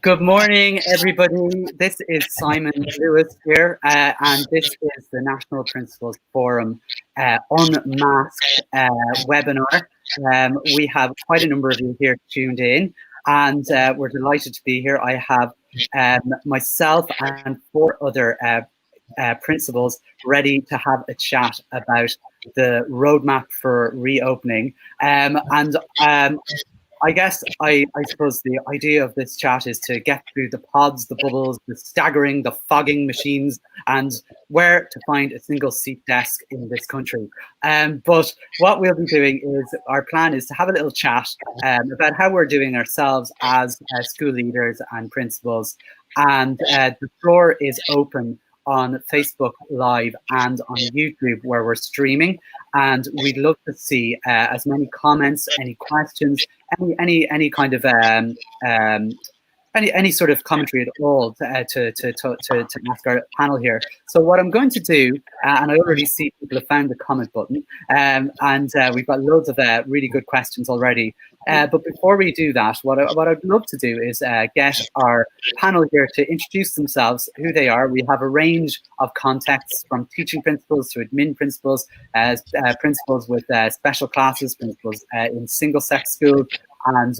Good morning, everybody. This is Simon Lewis here, and this is the National Principals Forum Unmasked webinar. We have quite a number of you here tuned in, and we're delighted to be here. I have myself and four other principals ready to have a chat about the roadmap for reopening. I guess I suppose the idea of this chat is to get through the pods, the bubbles, the staggering, the fogging machines, and where to find a single seat desk in this country. But what we'll be doing is, our plan is to have a little chat about how we're doing ourselves as school leaders and principals. And the floor is open on Facebook Live and on YouTube, where we're streaming. And we'd love to see as many comments, any questions, any kind of any sort of commentary at all to ask our panel here. So what I'm going to do, and I already see people have found the comment button, and we've got loads of really good questions already. But before we do that, what I'd love to do is get our panel here to introduce themselves, who they are. We have a range of contexts, from teaching principals to admin principals, principals with special classes, principals in single-sex schools, and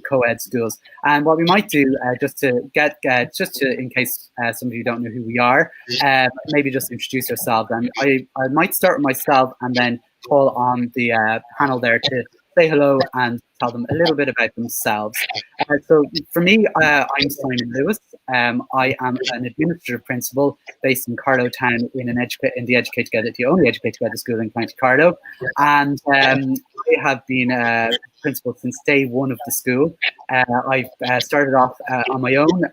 co-ed schools. And what we might do, just to in case some of you don't know who we are, maybe just introduce ourselves. And I might start with myself and then call on the panel there to say hello and tell them a little bit about themselves. So for me, I'm Simon Lewis. I am an administrative principal based in Carlow Town in the only Educate Together school in County Carlow. And I have been principal since day one of the school. I started off on my own,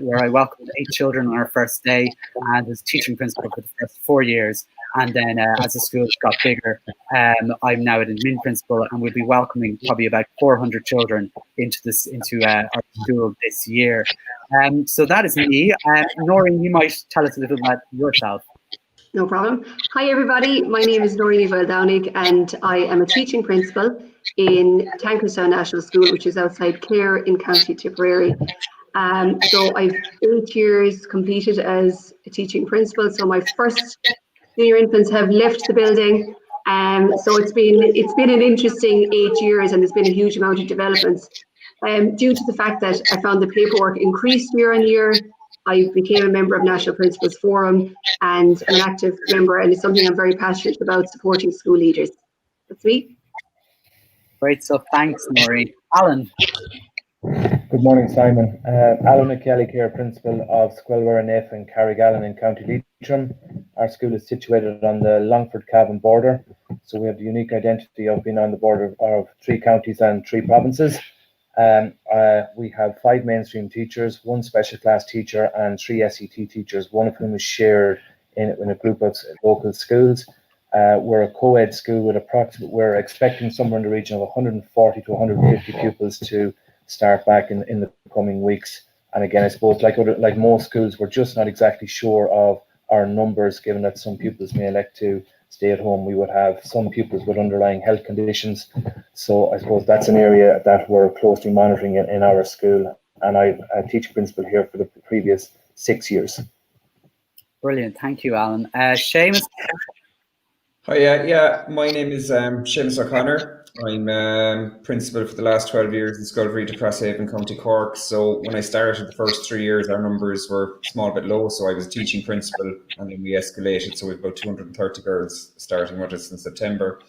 where I welcomed 8 children on our first day, and was teaching principal for the first 4 years. And then as the school got bigger, I'm now an admin principal, and we'll be welcoming probably about 400 children into our school this year. So that is me. Noreen, you might tell us a little about yourself. No problem. Hi, everybody. My name is Noreen Downig, and I am a teaching principal in Tankerstown National School, which is outside Clare in County Tipperary. So I've 8 years completed as a teaching principal. So my first junior infants have left the building. So it's been an interesting 8 years, and there's been a huge amount of developments. Due to the fact that I found the paperwork increased year on year, I became a member of National Principals Forum and an active member, and it's something I'm very passionate about, supporting school leaders. That's me. Great, so thanks, Noreen. Alan. Good morning, Simon. Alan McKellick here, Principal of Squelware F in Carrigallen in County Leitrim. Our school is situated on the Longford-Cavan border, so we have the unique identity of being on the border of 3 counties and 3 provinces. We have 5 mainstream teachers, 1 special class teacher, and 3 SET teachers, one of whom is shared in a group of local schools. We're a co-ed school with we're expecting somewhere in the region of 140 to 150 pupils to start back in the coming weeks. And again, I suppose like most schools, we're just not exactly sure of our numbers, given that some pupils may elect to stay at home. We would have some pupils with underlying health conditions. So I suppose that's an area that we're closely monitoring in our school. And I'm a teaching principal here for the previous 6 years. Brilliant. Thank you, Alan. Seamus? Hi, yeah, my name is Seamus O'Connor. I'm principal for the last 12 years in Scullery to Crosshaven, County Cork. So when I started the first 3 years, our numbers were a small bit low. So I was a teaching principal, and then we escalated. So we've about 230 girls starting with us in September.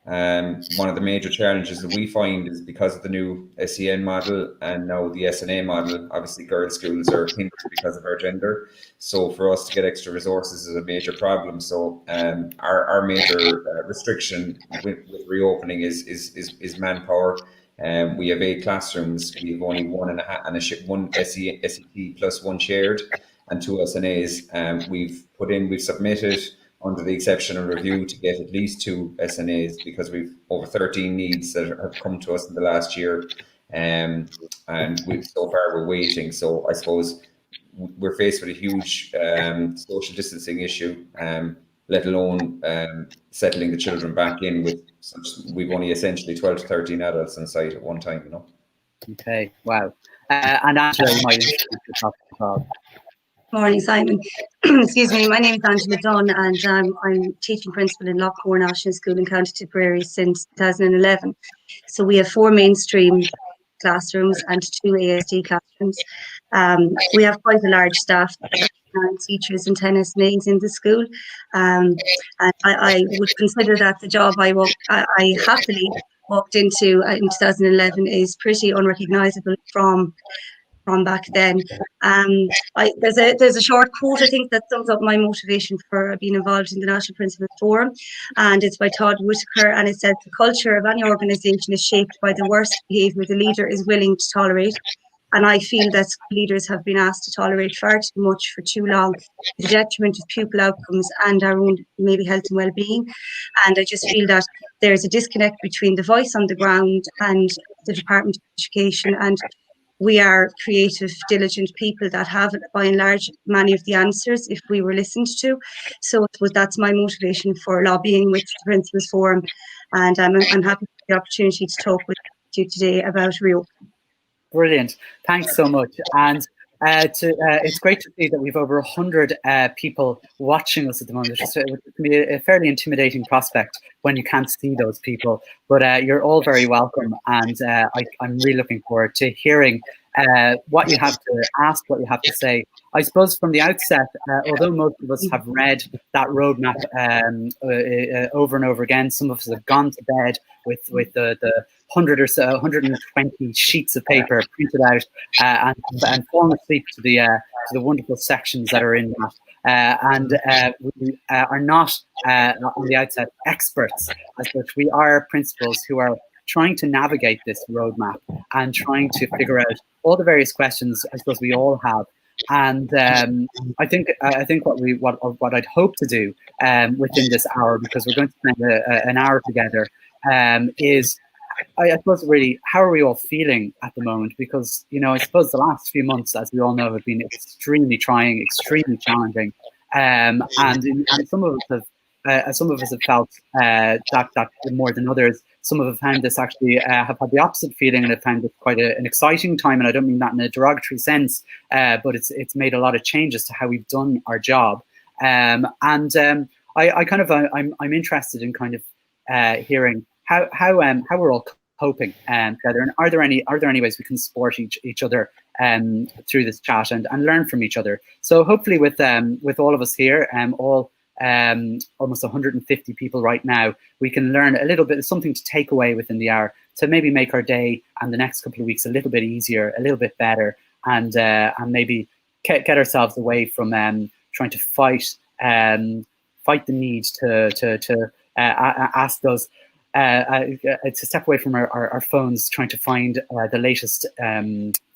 One of the major challenges that we find is because of the new SEN model and now the SNA model, obviously girls' schools are hindered because of our gender. So for us to get extra resources is a major problem. So our major restriction with reopening is manpower. We have 8 classrooms. We have only one SET plus 1 shared and 2 SNAs. We've submitted under the exceptional review to get at least 2 SNAs, because we've over 13 needs that have come to us in the last year, and so far we're waiting. So I suppose we're faced with a huge social distancing issue, let alone settling the children back in with we've only essentially 12 to 13 adults on site at one time, you know. Okay, wow. And Angela, you might introduce yourself as well. Morning, Simon. Excuse me, my name is Angela Mcdonne, and I'm teaching principal in Loughmore National School in County Tipperary since 2011. So we have 4 mainstream classrooms and 2 ASD classrooms. We have quite a large staff, teachers and 10 SNAs in the school. And I would consider that the job I happily walked into in 2011 is pretty unrecognisable from back then. There's a short quote, I think, that sums up my motivation for being involved in the National Principal Forum, and it's by Todd Whitaker, and it says the culture of any organisation is shaped by the worst behaviour the leader is willing to tolerate. And I feel that leaders have been asked to tolerate far too much for too long, to the detriment of pupil outcomes and our own maybe health and well-being. And I just feel that there's a disconnect between the voice on the ground and the Department of Education, and we are creative, diligent people that have, by and large, many of the answers if we were listened to. So that's my motivation for lobbying with the Principals Forum, and I'm happy for the opportunity to talk with you today about reopening. Brilliant. Thanks so much. And it's great to see that we've over 100 people watching us at the moment. It can be a fairly intimidating prospect when you can't see those people, but you're all very welcome, and I'm really looking forward to hearing what you have to ask, what you have to say. I suppose from the outset, although most of us have read that roadmap over and over again, some of us have gone to bed with the 100 or so, 120 sheets of paper printed out and fallen asleep to the wonderful sections that are in that. We are not on the outset experts as such. We are principals who are trying to navigate this roadmap and trying to figure out all the various questions I suppose we all have. And I think what I'd hope to do within this hour, because we're going to spend an hour together, is I suppose really, how are we all feeling at the moment? Because, you know, I suppose the last few months, as we all know, have been extremely trying, extremely challenging, and some of us have felt that more than others. Some of us found this actually have had the opposite feeling, and have found it quite an exciting time. And I don't mean that in a derogatory sense, but it's made a lot of changes to how we've done our job. I'm interested in kind of hearing how we're all coping together, and are there any ways we can support each other through this chat and learn from each other. So hopefully with all of us here, almost 150 people right now, we can learn a little bit, something to take away within the hour to maybe make our day and the next couple of weeks a little bit easier, a little bit better, and maybe get ourselves away from trying to fight the need to ask those. To step away from our phones, trying to find the latest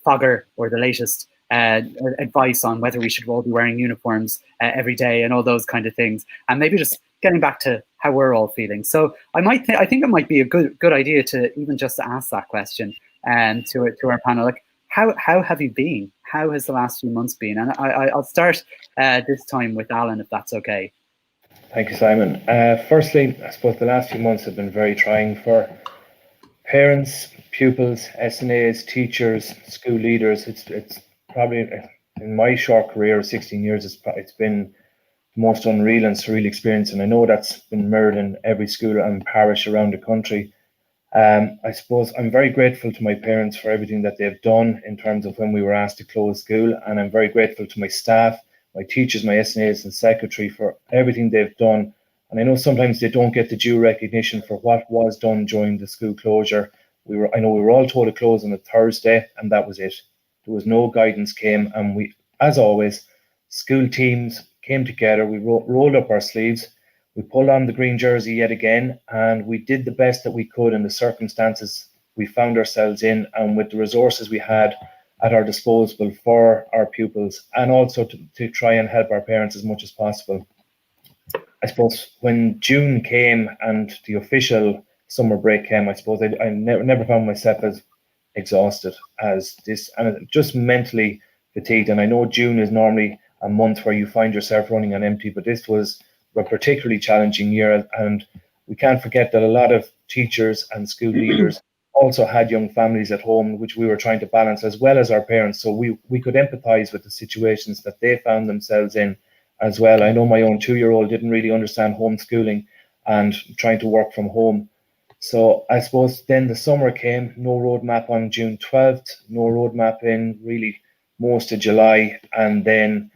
fogger or the latest advice on whether we should all be wearing uniforms every day and all those kind of things, and maybe just getting back to how we're all feeling. So I think it might be a good idea to even just ask that question to our panel, like how have you been? How has the last few months been? And I'll start this time with Alan, if that's okay. Thank you, Simon. Firstly, I suppose the last few months have been very trying for parents, pupils, SNAs, teachers, school leaders. It's probably, in my short career of 16 years, it's been the most unreal and surreal experience. And I know that's been mirrored in every school and parish around the country. I suppose I'm very grateful to my parents for everything that they've done in terms of when we were asked to close school. And I'm very grateful to my staff, my teachers, my SNAs and secretary for everything they've done. And I know sometimes they don't get the due recognition for what was done during the school closure. I know we were all told to close on a Thursday, and that was it. There was no guidance came, and we, as always, school teams came together. We rolled up our sleeves. We pulled on the green jersey yet again, and we did the best that we could in the circumstances we found ourselves in, and with the resources we had at our disposal for our pupils, and also to try and help our parents as much as possible. I suppose when June came and the official summer break came, I suppose I never found myself as exhausted as this, and just mentally fatigued. And I know June is normally a month where you find yourself running on empty, but this was a particularly challenging year. And we can't forget that a lot of teachers and school leaders also had young families at home, which we were trying to balance, as well as our parents. So we could empathize with the situations that they found themselves in as well. I know my own 2-year-old didn't really understand homeschooling and trying to work from home. So I suppose then the summer came, no roadmap on June 12th, no roadmap in really most of July. And then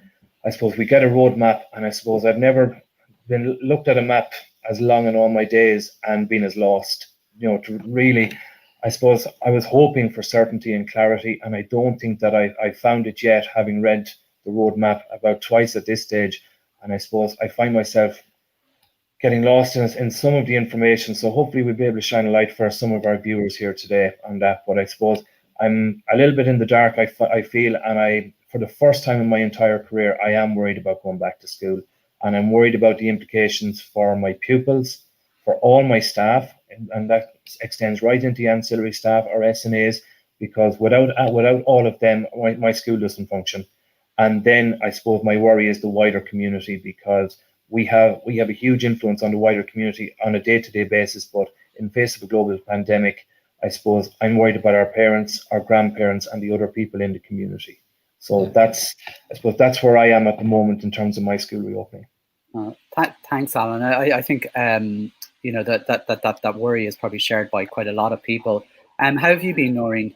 I suppose we get a roadmap, and I suppose I've never been looked at a map as long in all my days and been as lost. To really, I suppose I was hoping for certainty and clarity, and I don't think that I found it yet, having read the roadmap about twice at this stage. And I suppose I find myself getting lost in some of the information. So hopefully we'll be able to shine a light for some of our viewers here today on that. But I suppose I'm a little bit in the dark, I feel, and for the first time in my entire career, I am worried about going back to school. And I'm worried about the implications for my pupils, for all my staff, and that extends right into the ancillary staff or SNAs, because without all of them, my school doesn't function. And then I suppose my worry is the wider community, because we have a huge influence on the wider community on a day-to-day basis, but in face of a global pandemic, I suppose I'm worried about our parents, our grandparents, and the other people in the community. So I suppose that's where I am at the moment in terms of my school reopening. Thanks, Alan. I think that worry is probably shared by quite a lot of people. How have you been, Noreen?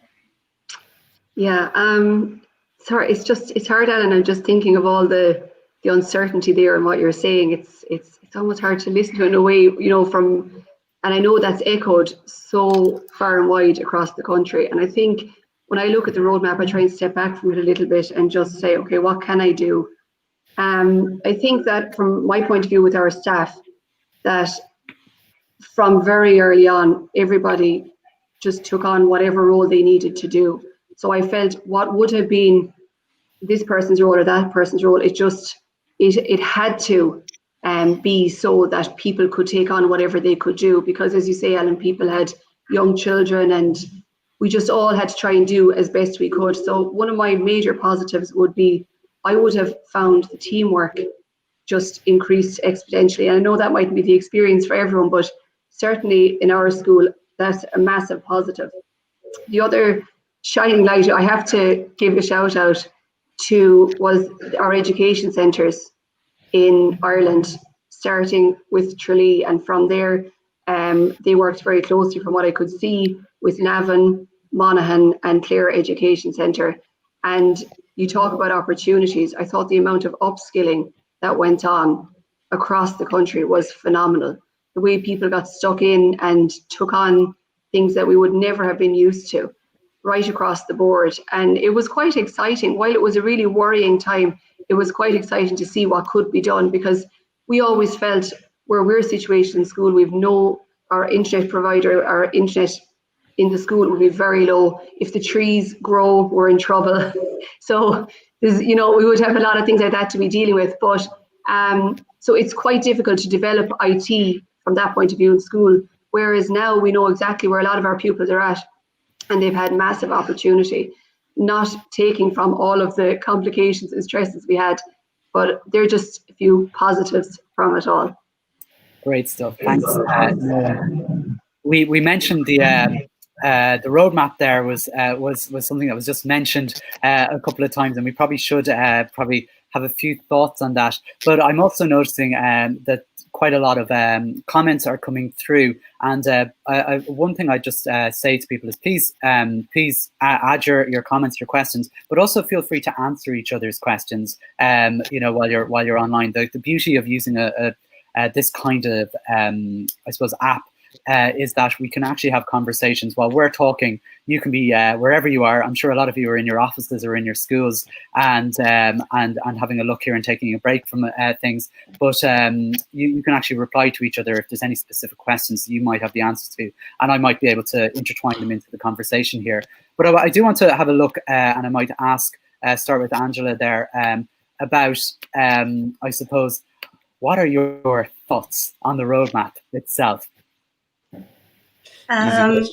Yeah, sorry, it's hard, Alan. I'm just thinking of all the uncertainty there and what you're saying. It's almost hard to listen to in a way, and I know that's echoed so far and wide across the country. And I think when I look at the roadmap, I try and step back from it a little bit and just say, okay, what can I do? I think that from my point of view with our staff, that from very early on, everybody just took on whatever role they needed to do. So I felt what would have been this person's role or that person's role, it had to be so that people could take on whatever they could do. Because as you say, Alan, people had young children, and we just all had to try and do as best we could. So one of my major positives would be, I would have found the teamwork just increased exponentially. And I know that mightn't be the experience for everyone, but certainly in our school, that's a massive positive. The other shining light I have to give a shout out to was our education centres in Ireland, starting with Tralee, and from there they worked very closely, from what I could see, with Navan, Monaghan and Clare Education Centre. And you talk about opportunities. I thought the amount of upskilling that went on across the country was phenomenal. The way people got stuck in and took on things that we would never have been used to, right across the board. And it was quite exciting. While it was a really worrying time, it was quite exciting to see what could be done, because we always felt where we're situated in school, our internet provider, our internet in the school would be very low. If the trees grow, we're in trouble. So we would have a lot of things like that to be dealing with. But so it's quite difficult to develop IT from that point of view in school. Whereas now we know exactly where a lot of our pupils are at, and they've had massive opportunity, not taking from all of the complications and stresses we had, but they're just a few positives from it all. Great stuff. Thanks. We mentioned the roadmap there was something that was just mentioned a couple of times, and we probably should probably have a few thoughts on that. But I'm also noticing that quite a lot of comments are coming through, and one thing I just say to people is please add your comments, your questions, but also feel free to answer each other's questions. While you're online. The beauty of using this kind of I suppose app is that we can actually have conversations while we're talking. You can be wherever you are. I'm sure a lot of you are in your offices or in your schools, and having a look here and taking a break from things. But you can actually reply to each other if there's any specific questions that you might have the answers to, and I might be able to intertwine them into the conversation here. But I do want to have a look, and I might start with Angela there, about I suppose, what are your thoughts on the roadmap itself? I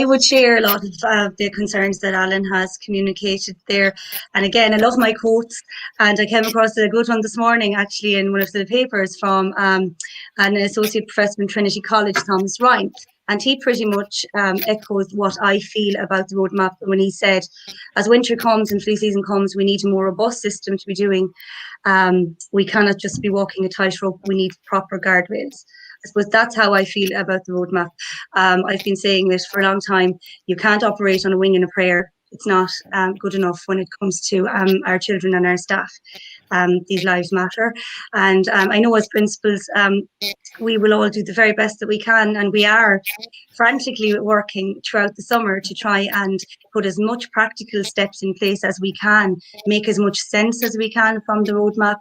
would share a lot of the concerns that Alan has communicated there. And again, I love my quotes, and I came across a good one this morning actually in one of the papers from an associate professor in Trinity College, Thomas Ryan. And he pretty much echoes what I feel about the roadmap when he said, as winter comes and flea season comes, we need a more robust system to be doing. We cannot just be walking a tightrope. We need proper guardrails. I suppose that's how I feel about the roadmap. I've been saying this for a long time. You can't operate on a wing and a prayer. It's not good enough when it comes to our children and our staff. These lives matter. And I know as principals, we will all do the very best that we can, and we are frantically working throughout the summer to try and put as much practical steps in place as we can, make as much sense as we can from the roadmap.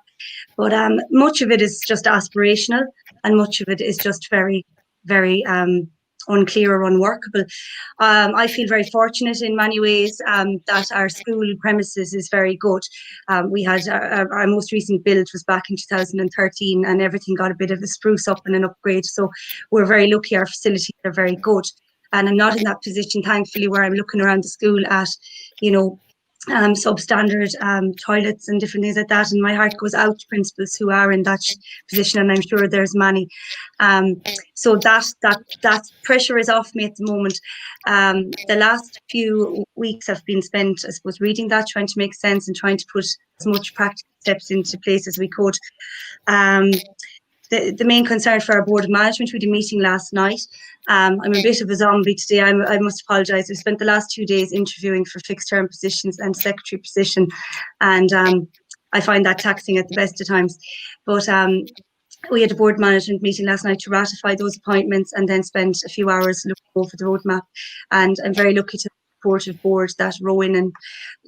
But much of it is just aspirational, and much of it is just very, very unclear or unworkable. I feel very fortunate in many ways that our school premises is very good. We had our most recent build was back in 2013, and everything got a bit of a spruce up and an upgrade. So we're very lucky. Our facilities are very good. And I'm not in that position, thankfully, where I'm looking around the school at, substandard toilets and different things like that. And my heart goes out to principals who are in that position, and I'm sure there's many. So that pressure is off me at the moment. The last few weeks have been spent, I suppose, reading that, trying to make sense and trying to put as much practical steps into place as we could. The main concern for our board of management, we had a meeting last night. I'm a bit of a zombie today. I must apologise. We spent the last 2 days interviewing for fixed term positions and secretary position, and I find that taxing at the best of times. But we had a board management meeting last night to ratify those appointments and then spend a few hours looking over the roadmap. And I'm very lucky to supportive board that row in and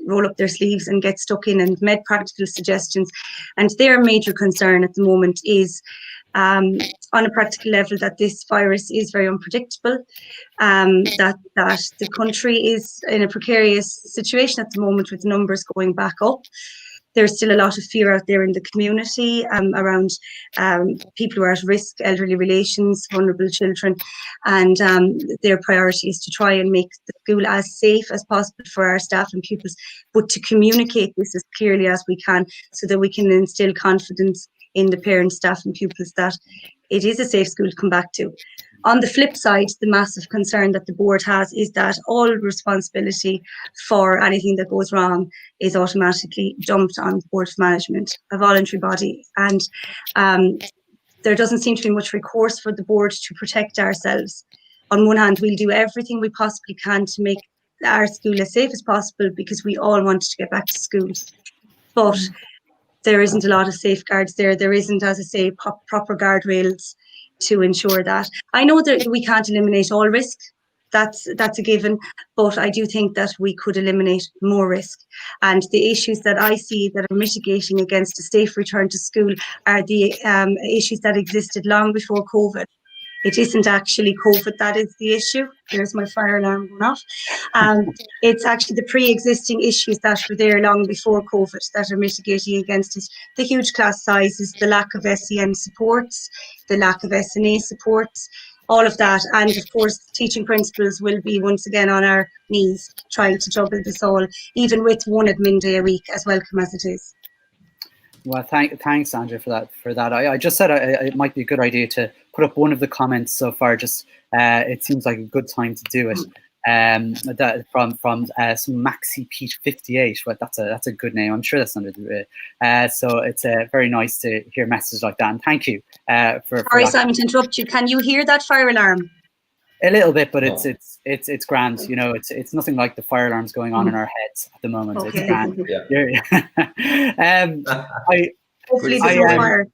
roll up their sleeves and get stuck in and make practical suggestions. And their major concern at the moment is on a practical level that this virus is very unpredictable, that the country is in a precarious situation at the moment with numbers going back up. There's still a lot of fear out there in the community around people who are at risk, elderly relations, vulnerable children, and their priority is to try and make the school as safe as possible for our staff and pupils, but to communicate this as clearly as we can so that we can instill confidence in the parents, staff and pupils that it is a safe school to come back to. On the flip side, the massive concern that the board has is that all responsibility for anything that goes wrong is automatically dumped on the board of management, a voluntary body. And there doesn't seem to be much recourse for the board to protect ourselves. On one hand, we'll do everything we possibly can to make our school as safe as possible because we all want to get back to school. But there isn't a lot of safeguards there. There isn't, as I say, proper guardrails to ensure that. I know that we can't eliminate all risk. That's a given, but I do think that we could eliminate more risk. And the issues that I see that are mitigating against a safe return to school are the issues that existed long before COVID. It isn't actually COVID that is the issue. There's my fire alarm going off. It's actually the pre-existing issues that were there long before COVID that are mitigating against it. The huge class sizes, the lack of SEN supports, the lack of SNA supports, all of that. And of course, teaching principals will be once again on our knees trying to juggle this all, even with one admin day a week, as welcome as it is. Well, thanks, Andrea, for that. I just said it might be a good idea to put up one of the comments so far. Just it seems like a good time to do it. That from some Maxi Pete 58. Well, that's a good name. I'm sure that's under the. So it's very nice to hear messages like that. And thank you for. Sorry, Simon, to interrupt you. Can you hear that fire alarm? A little bit, but it's grand. You know, it's nothing like the fire alarms going on in our heads at the moment. Okay. It's grand. Hopefully there's no fire.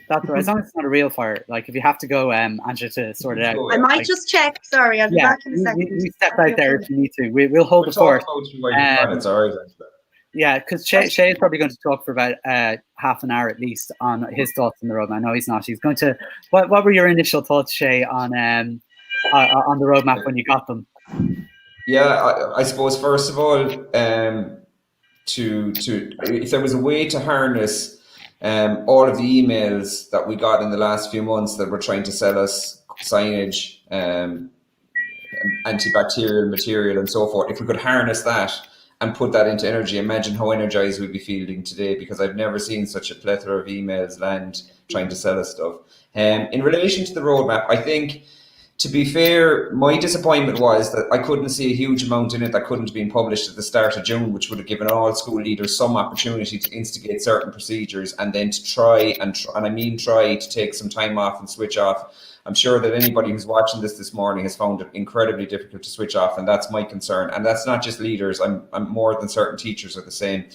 That's right. As long as it's not a real fire. Like if you have to go, Angela, to sort it out. I might just check. Sorry, I'll be back in a second. You step out there if you need to. We'll hold the fort. It's all right. Yeah, because Shay is probably going to talk for about half an hour at least on his thoughts on the roadmap. No, he's not. He's going to. What were your initial thoughts, Shay, on the roadmap when you got them? Yeah, I suppose first of all, to if there was a way to harness all of the emails that we got in the last few months that were trying to sell us signage, antibacterial material and so forth, if we could harness that and put that into energy, imagine how energized we'd be feeling today, because I've never seen such a plethora of emails land trying to sell us stuff. In relation to the roadmap, I think To be fair, my disappointment was that I couldn't see a huge amount in it that couldn't have been published at the start of June, which would have given all school leaders some opportunity to instigate certain procedures and then to try to take some time off and switch off. I'm sure that anybody who's watching this morning has found it incredibly difficult to switch off, and that's my concern. And that's not just leaders. I'm more than certain teachers are the same.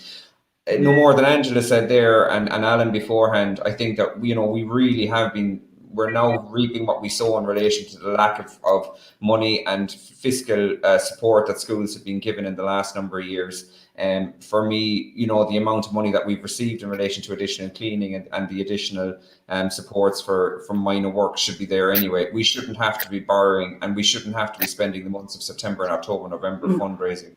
No more than Angela said there, and Alan beforehand. I think that we really have been. We're now reaping what we sow in relation to the lack of money and fiscal support that schools have been given in the last number of years. For me, the amount of money that we've received in relation to additional cleaning and the additional supports from minor work should be there anyway. We shouldn't have to be borrowing, and we shouldn't have to be spending the months of September and October, November fundraising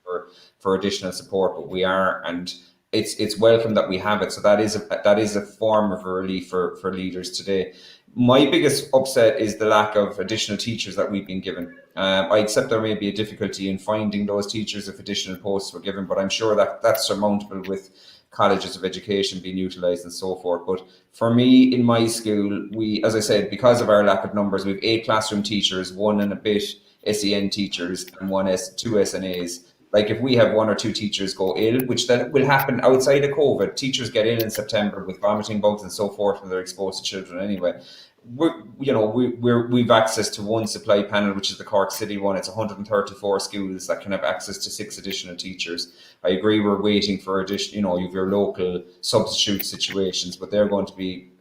for additional support, but we are, and it's welcome that we have it. So that is a form of a relief for leaders today. My biggest upset is the lack of additional teachers that we've been given. I accept there may be a difficulty in finding those teachers if additional posts were given, but I'm sure that that's surmountable with colleges of education being utilised and so forth. But for me, in my school, we, as I said, because of our lack of numbers, we have 8 classroom teachers, 1 and a bit SEN teachers, and 2 SNAs. Like if we have 1 or 2 teachers go ill, which that will happen outside of COVID, teachers get ill in September with vomiting bugs and so forth when they're exposed to children anyway. We've access to one supply panel, which is the Cork City one. It's 134 schools that can have access to 6 additional teachers. I agree we're waiting for additional, you have your local substitute situations, but they're going to be,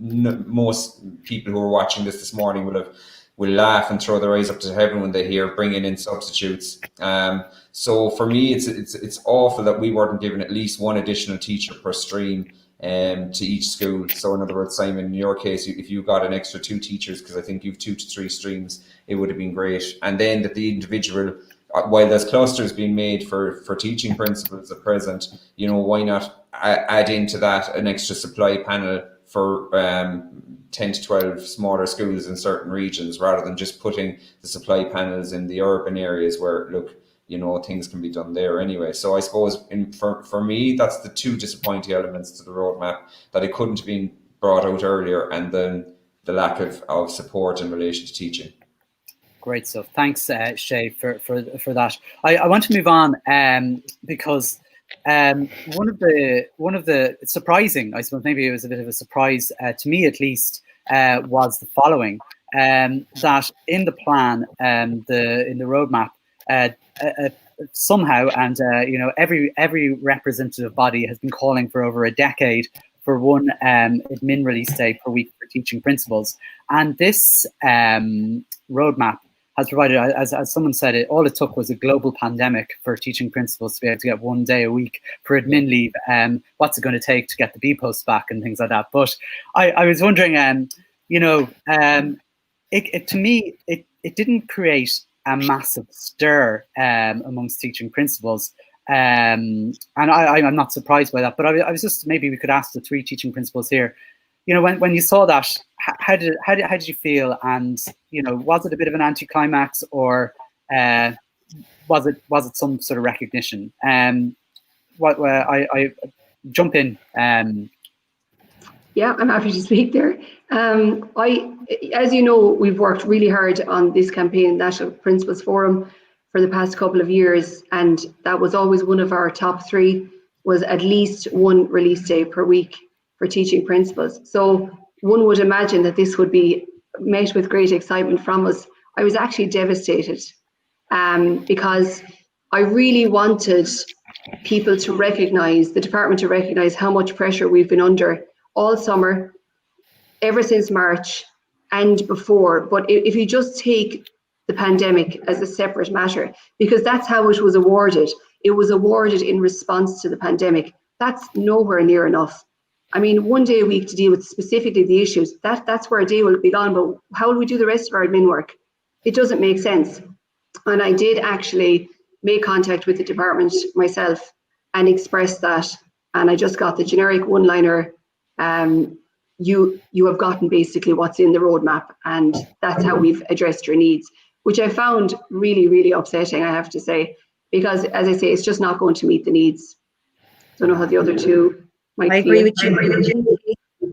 most people who are watching this morning will laugh and throw their eyes up to heaven when they hear bringing in substitutes. So for me, it's awful that we weren't given at least 1 additional teacher per stream to each school. So in other words, Simon, in your case, if you got an extra 2 teachers, because I think you've 2 to 3 streams, it would have been great. And then that the individual, while there's clusters being made for teaching principals at present, why not add into that an extra supply panel for 10 to 12 smaller schools in certain regions, rather than just putting the supply panels in the urban areas where, things can be done there anyway. So I suppose for me, that's the 2 disappointing elements to the roadmap, that it couldn't have been brought out earlier, and then the lack of support in relation to teaching. Great stuff. Thanks, Shay, for that. I want to move on because one of the surprising, I suppose maybe it was a bit of a surprise to me at least, was the following: that in the plan, in the roadmap, somehow, and every representative body has been calling for over a decade for 1 admin release day per week for teaching principals, and this roadmap has provided, as someone said, all it took was a global pandemic for teaching principals to be able to get 1 day a week for admin leave. What's it going to take to get the B posts back and things like that? But I was wondering, to me, it didn't create a massive stir amongst teaching principals, and I'm not surprised by that. But I was just, maybe we could ask the 3 teaching principals here. When you saw that, how did you feel? And was it a bit of an anticlimax, or was it some sort of recognition? I jump in. Yeah, I'm happy to speak there. As you know, we've worked really hard on this campaign, National Principals Forum, for the past couple of years, and that was always one of our top 3, was at least 1 release day per week for teaching principals. So one would imagine that this would be met with great excitement from us. I was actually devastated because I really wanted people to recognise, the department to recognise how much pressure we've been under all summer, ever since March and before. But if you just take the pandemic as a separate matter, because that's how it was awarded. It was awarded in response to the pandemic. That's nowhere near enough. I mean, 1 day a week to deal with specifically the issues, that's where a day will be gone, but how will we do the rest of our admin work? It doesn't make sense. And I did actually make contact with the department myself and express that. And I just got the generic one-liner, you have gotten basically what's in the roadmap, and that's how we've addressed your needs, which I found really, really upsetting, I have to say, because as I say, it's just not going to meet the needs. Don't know how the other 2 might I agree with you.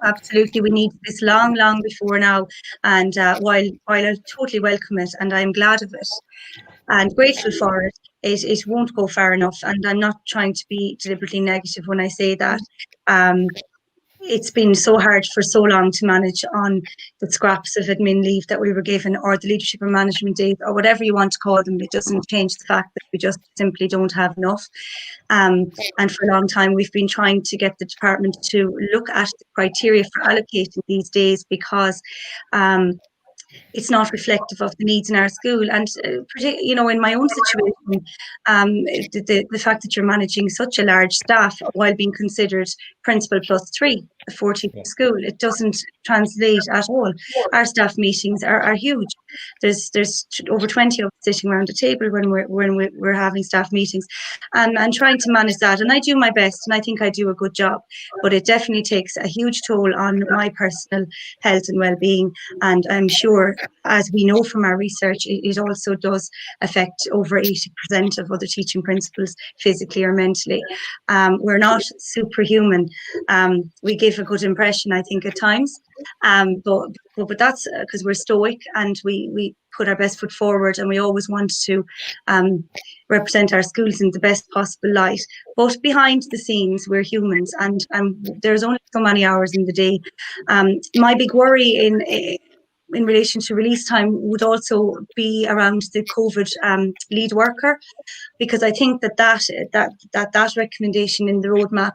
absolutely. We need this long before now. And while I totally welcome it, and I'm glad of it and grateful for it, it won't go far enough. And I'm not trying to be deliberately negative when I say that. It's been so hard for so long to manage on the scraps of admin leave that we were given, or the leadership or management days, or whatever you want to call them. It doesn't change the fact that we just simply don't have enough. And for a long time, we've been trying to get the department to look at the criteria for allocating these days, because it's not reflective of the needs in our school. And in my own situation, the fact that you're managing such a large staff while being considered principal plus 3, a 40 school, it doesn't translate at all. Our staff meetings are huge. There's over 20 of us sitting around a table when we're having staff meetings, and trying to manage that. And I do my best, and I think I do a good job, but it definitely takes a huge toll on my personal health and well-being. And I'm sure, as we know from our research, it also does affect over 80% of other teaching principals physically or mentally. We're not superhuman. We give a good impression, I think, at times, but that's because we're stoic, and we put our best foot forward, and we always want to represent our schools in the best possible light. But behind the scenes, we're humans, and there's only so many hours in the day. My big worry in relation to release time would also be around the COVID lead worker, because I think that recommendation in the roadmap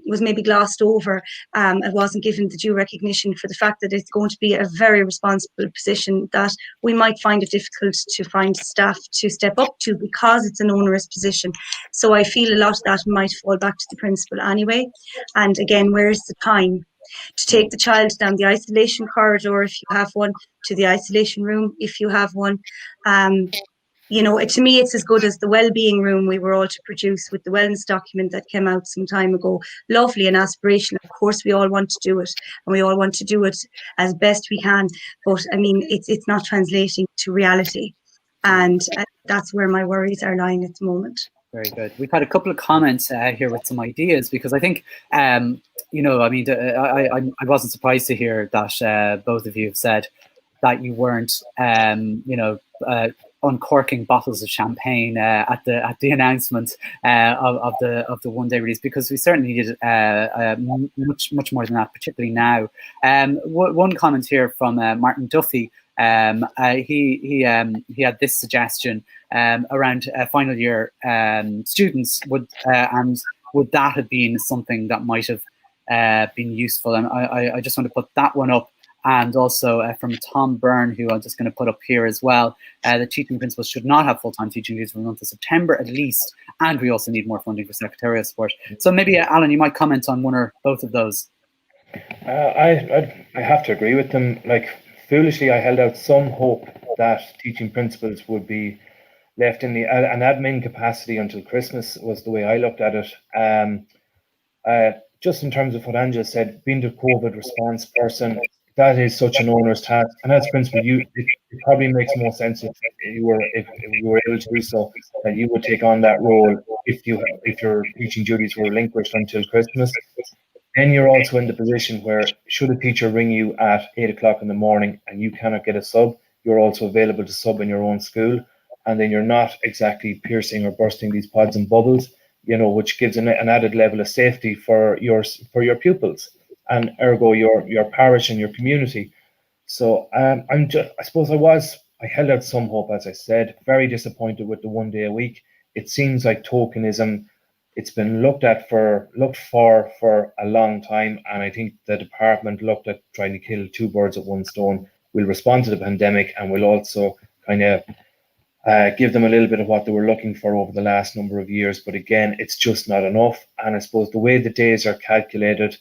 was maybe glossed over. It wasn't given the due recognition for the fact that it's going to be a very responsible position that we might find it difficult to find staff to step up to, because it's an onerous position. So I feel a lot of that might fall back to the principal anyway. And again, where's the time to take the child down the isolation corridor, if you have one, to the isolation room, if you have one? To me, it's as good as the well-being room we were all to produce with the wellness document that came out some time ago. Lovely and aspirational. Of course, we all want to do it, and we all want to do it as best we can. But I mean, it's not translating to reality, and that's where my worries are lying at the moment. Very good. We've had a couple of comments here with some ideas, because I think, I wasn't surprised to hear that both of you have said that you weren't, uncorking bottles of champagne at the announcement of the one-day release, because we certainly needed much more than that, particularly now. One comment here from Martin Duffy. He had this suggestion around final year students. Would that have been something that might have been useful? And I just want to put that one up. And also from Tom Byrne, who I'm just going to put up here as well, the teaching principals should not have full-time teaching duties for the month of September at least, and we also need more funding for secretarial support. So maybe, Alan, you might comment on one or both of those. I have to agree with them. Like, foolishly, I held out some hope that teaching principals would be left in an admin capacity until Christmas, was the way I looked at it. Just in terms of what Angela said, being the COVID response person, that is such an onerous task, and as principal, it probably makes more sense if you were able to do so, that you would take on that role if your teaching duties were relinquished until Christmas. Then you're also in the position where, should a teacher ring you at 8 o'clock in the morning and you cannot get a sub, you're also available to sub in your own school, and then you're not exactly piercing or bursting these pods and bubbles, which gives an added level of safety for your pupils, and ergo your parish and your community. So I held out some hope, as I said. Very disappointed with the 1 day a week. It seems like tokenism. It's been looked for a long time, and I think the department looked at trying to kill two birds with one stone. We'll respond to the pandemic, and we'll also kind of give them a little bit of what they were looking for over the last number of years. But again, it's just not enough. And I suppose the way the days are calculated,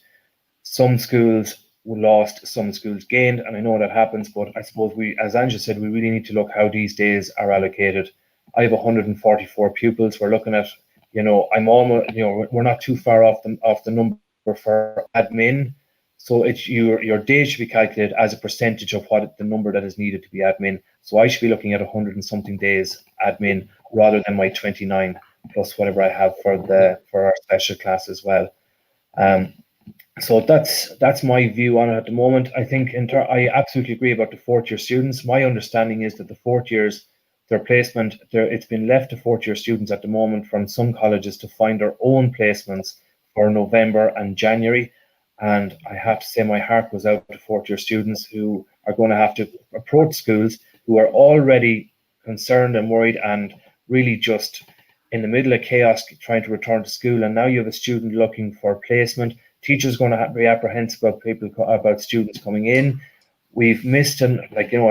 some schools lost, some schools gained, and I know that happens. But I suppose as Angela said, we really need to look how these days are allocated. I have 144 pupils. We're looking at, I'm almost, we're not too far off the number for admin. So your days should be calculated as a percentage of what the number that is needed to be admin. So I should be looking at 100 and something days admin rather than my 29 plus whatever I have for our special class as well. So that's my view on it at the moment. I think I absolutely agree about the fourth year students. My understanding is that the fourth years, their placement, it's been left to fourth year students at the moment from some colleges to find their own placements for November and January. And I have to say my heart goes out to fourth year students who are going to have to approach schools who are already concerned and worried and really just in the middle of chaos trying to return to school. And now you have a student looking for placement. Teachers going to be apprehensive about students coming in. We've missed, and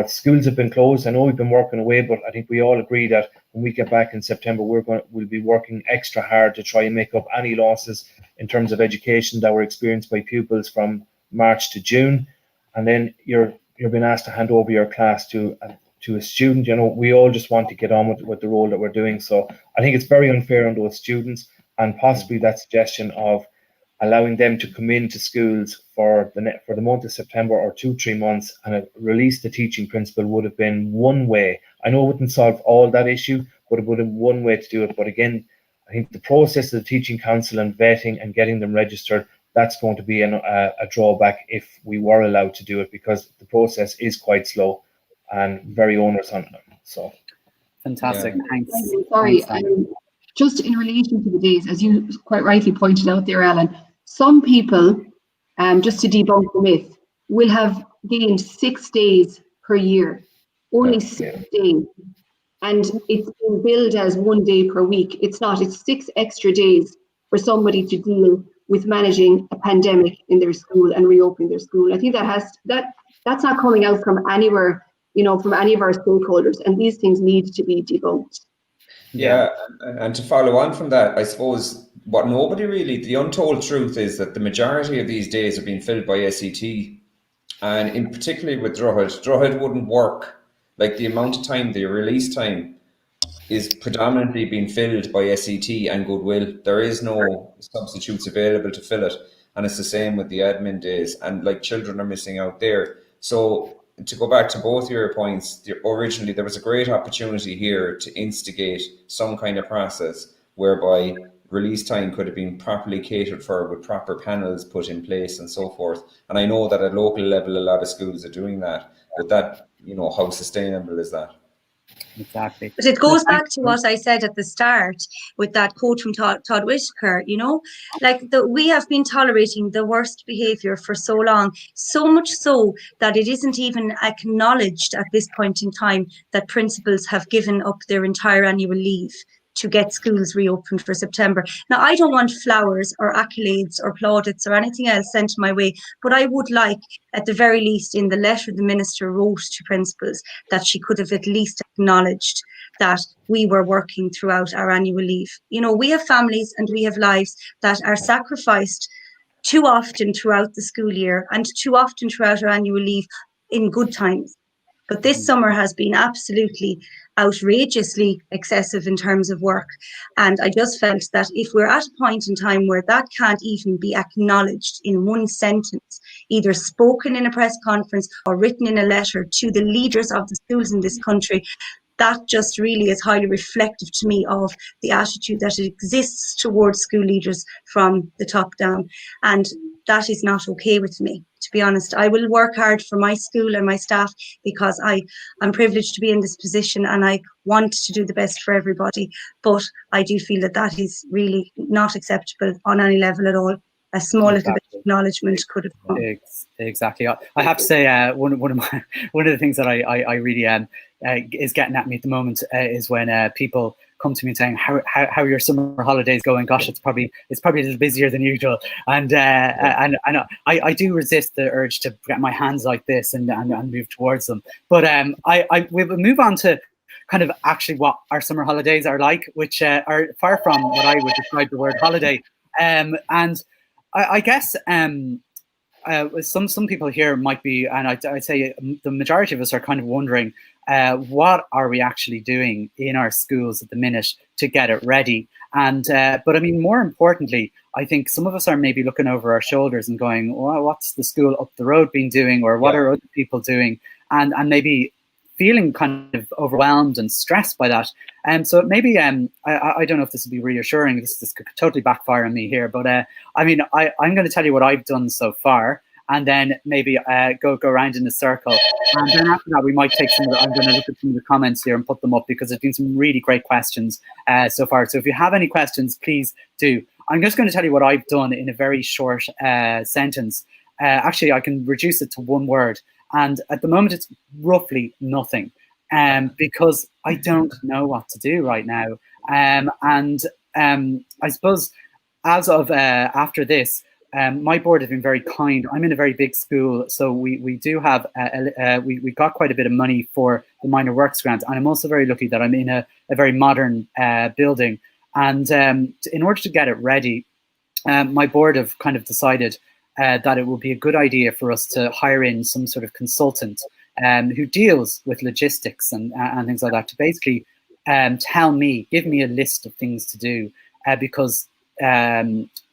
schools have been closed. I know we've been working away, but I think we all agree that when we get back in September, we'll be working extra hard to try and make up any losses in terms of education that were experienced by pupils from March to June. And then you're being asked to hand over your class to a student. We all just want to get on with the role that we're doing. So I think it's very unfair on those students, and possibly that suggestion of allowing them to come into schools for the month of September or 2-3 months and release the teaching principal would have been one way. I know it wouldn't solve all that issue, but it would have been one way to do it. But again, I think the process of the teaching council and vetting and getting them registered, that's going to be a drawback if we were allowed to do it, because the process is quite slow and very onerous on them. So fantastic. Yeah. Thanks. Sorry, Thanks, just in relation to the days, as you quite rightly pointed out there, Alan, some people, just to debunk the myth, will have gained 6 days per year, only 6 days. And it's been billed as 1 day per week. It's not, it's 6 extra days for somebody to deal with managing a pandemic in their school and reopening their school. I think that's not coming out from anywhere, from any of our stakeholders, and these things need to be debunked. Yeah, and to follow on from that, I suppose what the untold truth is that the majority of these days are being filled by SET, and in particularly with Drogheda wouldn't work. Like the amount of time, the release time is predominantly being filled by SET and Goodwill. There is no substitutes available to fill it, and it's the same with the admin days, and like children are missing out there. So to go back to both your points, originally there was a great opportunity here to instigate some kind of process whereby release time could have been properly catered for with proper panels put in place and so forth. And I know that at local level, a lot of schools are doing that, but that, how sustainable is that? Exactly. But it goes back to what I said at the start with that quote from Todd Whitaker, we have been tolerating the worst behaviour for so long, so much so that it isn't even acknowledged at this point in time that principals have given up their entire annual leave to get schools reopened for September. Now, I don't want flowers or accolades or plaudits or anything else sent my way, but I would like, at the very least, in the letter the minister wrote to principals, that she could have at least acknowledged that we were working throughout our annual leave. We have families and we have lives that are sacrificed too often throughout the school year and too often throughout our annual leave in good times. But this summer has been absolutely outrageously excessive in terms of work. And I just felt that if we're at a point in time where that can't even be acknowledged in one sentence, either spoken in a press conference or written in a letter to the leaders of the schools in this country, that just really is highly reflective to me of the attitude that exists towards school leaders from the top down. And that is not okay with me, to be honest. I will work hard for my school and my staff because I'm privileged to be in this position and I want to do the best for everybody. But I do feel that is really not acceptable on any level at all. A small little bit of acknowledgement could have come. Exactly. I have to say, one of the things that I really is getting at me at the moment is when people come to me saying how your summer holidays going. Gosh, it's probably a little busier than usual, and I do resist the urge to get my hands like this and move towards them. But we will move on to kind of actually what our summer holidays are like, which are far from what I would describe the word holiday. And I guess some people here might be, and I'd say the majority of us are kind of wondering, what are we actually doing in our schools at the minute to get it ready? And but I mean, more importantly, I think some of us are maybe looking over our shoulders and going, well, what's the school up the road been doing, or what are other people doing? And maybe feeling kind of overwhelmed and stressed by that. So maybe I don't know if this will be reassuring. This could totally backfire on me here, but I mean, I'm going to tell you what I've done so far, and then maybe go around in a circle, and then after that we might take some of the, I'm going to look at some of the comments here and put them up, because there's been some really great questions so far. So if you have any questions, please do. I'm just going to tell you what I've done in a very short sentence. Actually, I can reduce it to one word, and at the moment it's roughly nothing, because I don't know what to do right now. And I suppose as of after this, my board has been very kind. I'm in a very big school, so we do have we got quite a bit of money for the minor works grant, and I'm also very lucky that I'm in a very modern building. And in order to get it ready, my board have kind of decided that it would be a good idea for us to hire in some sort of consultant who deals with logistics and things like that, to basically give me a list of things to do, because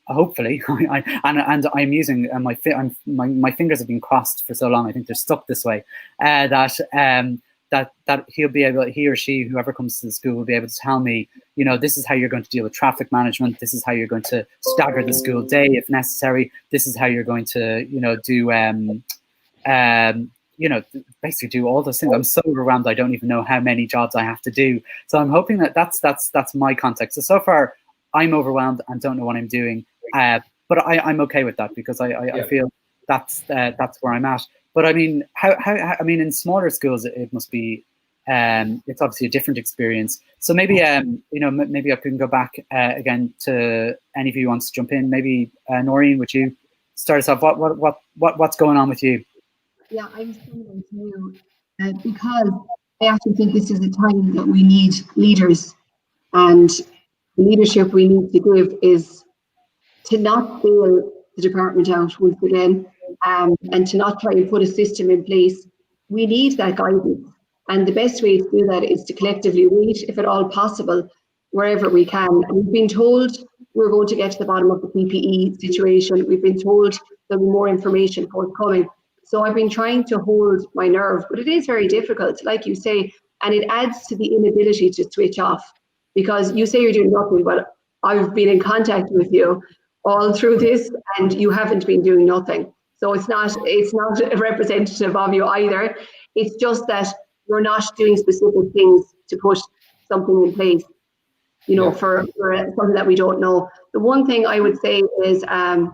hopefully, and I'm using my fingers have been crossed for so long. I think they're stuck this way. That he or she, whoever comes to the school, will be able to tell me, you know, this is how you're going to deal with traffic management. This is how you're going to stagger the school day if necessary. This is how you're going to, you know, do basically do all those things. I'm so overwhelmed. I don't even know how many jobs I have to do. So I'm hoping that that's my context. So far, I'm overwhelmed and don't know what I'm doing. But I'm okay with that, because I feel that's where I'm at. But I mean, how I mean, in smaller schools, it must be it's obviously a different experience. So maybe you know, maybe I can go back again to any of you who wants to jump in. Maybe Noreen, would you start us off? What's going on with you? Yeah, I'm similar to you, because I actually think this is a time that we need leaders, and the leadership we need to give is to not bail the department out once again, and to not try and put a system in place. We need that guidance, and the best way to do that is to collectively wait, if at all possible, wherever we can. And we've been told we're going to get to the bottom of the PPE situation. We've been told there'll be more information forthcoming. So I've been trying to hold my nerve, but it is very difficult, like you say, and it adds to the inability to switch off, because you say you're doing nothing, but I've been in contact with you all through this, and you haven't been doing nothing. So it's not a representative of you either. It's just that you're not doing specific things to put something in place, you know, for something that we don't know. The one thing I would say is I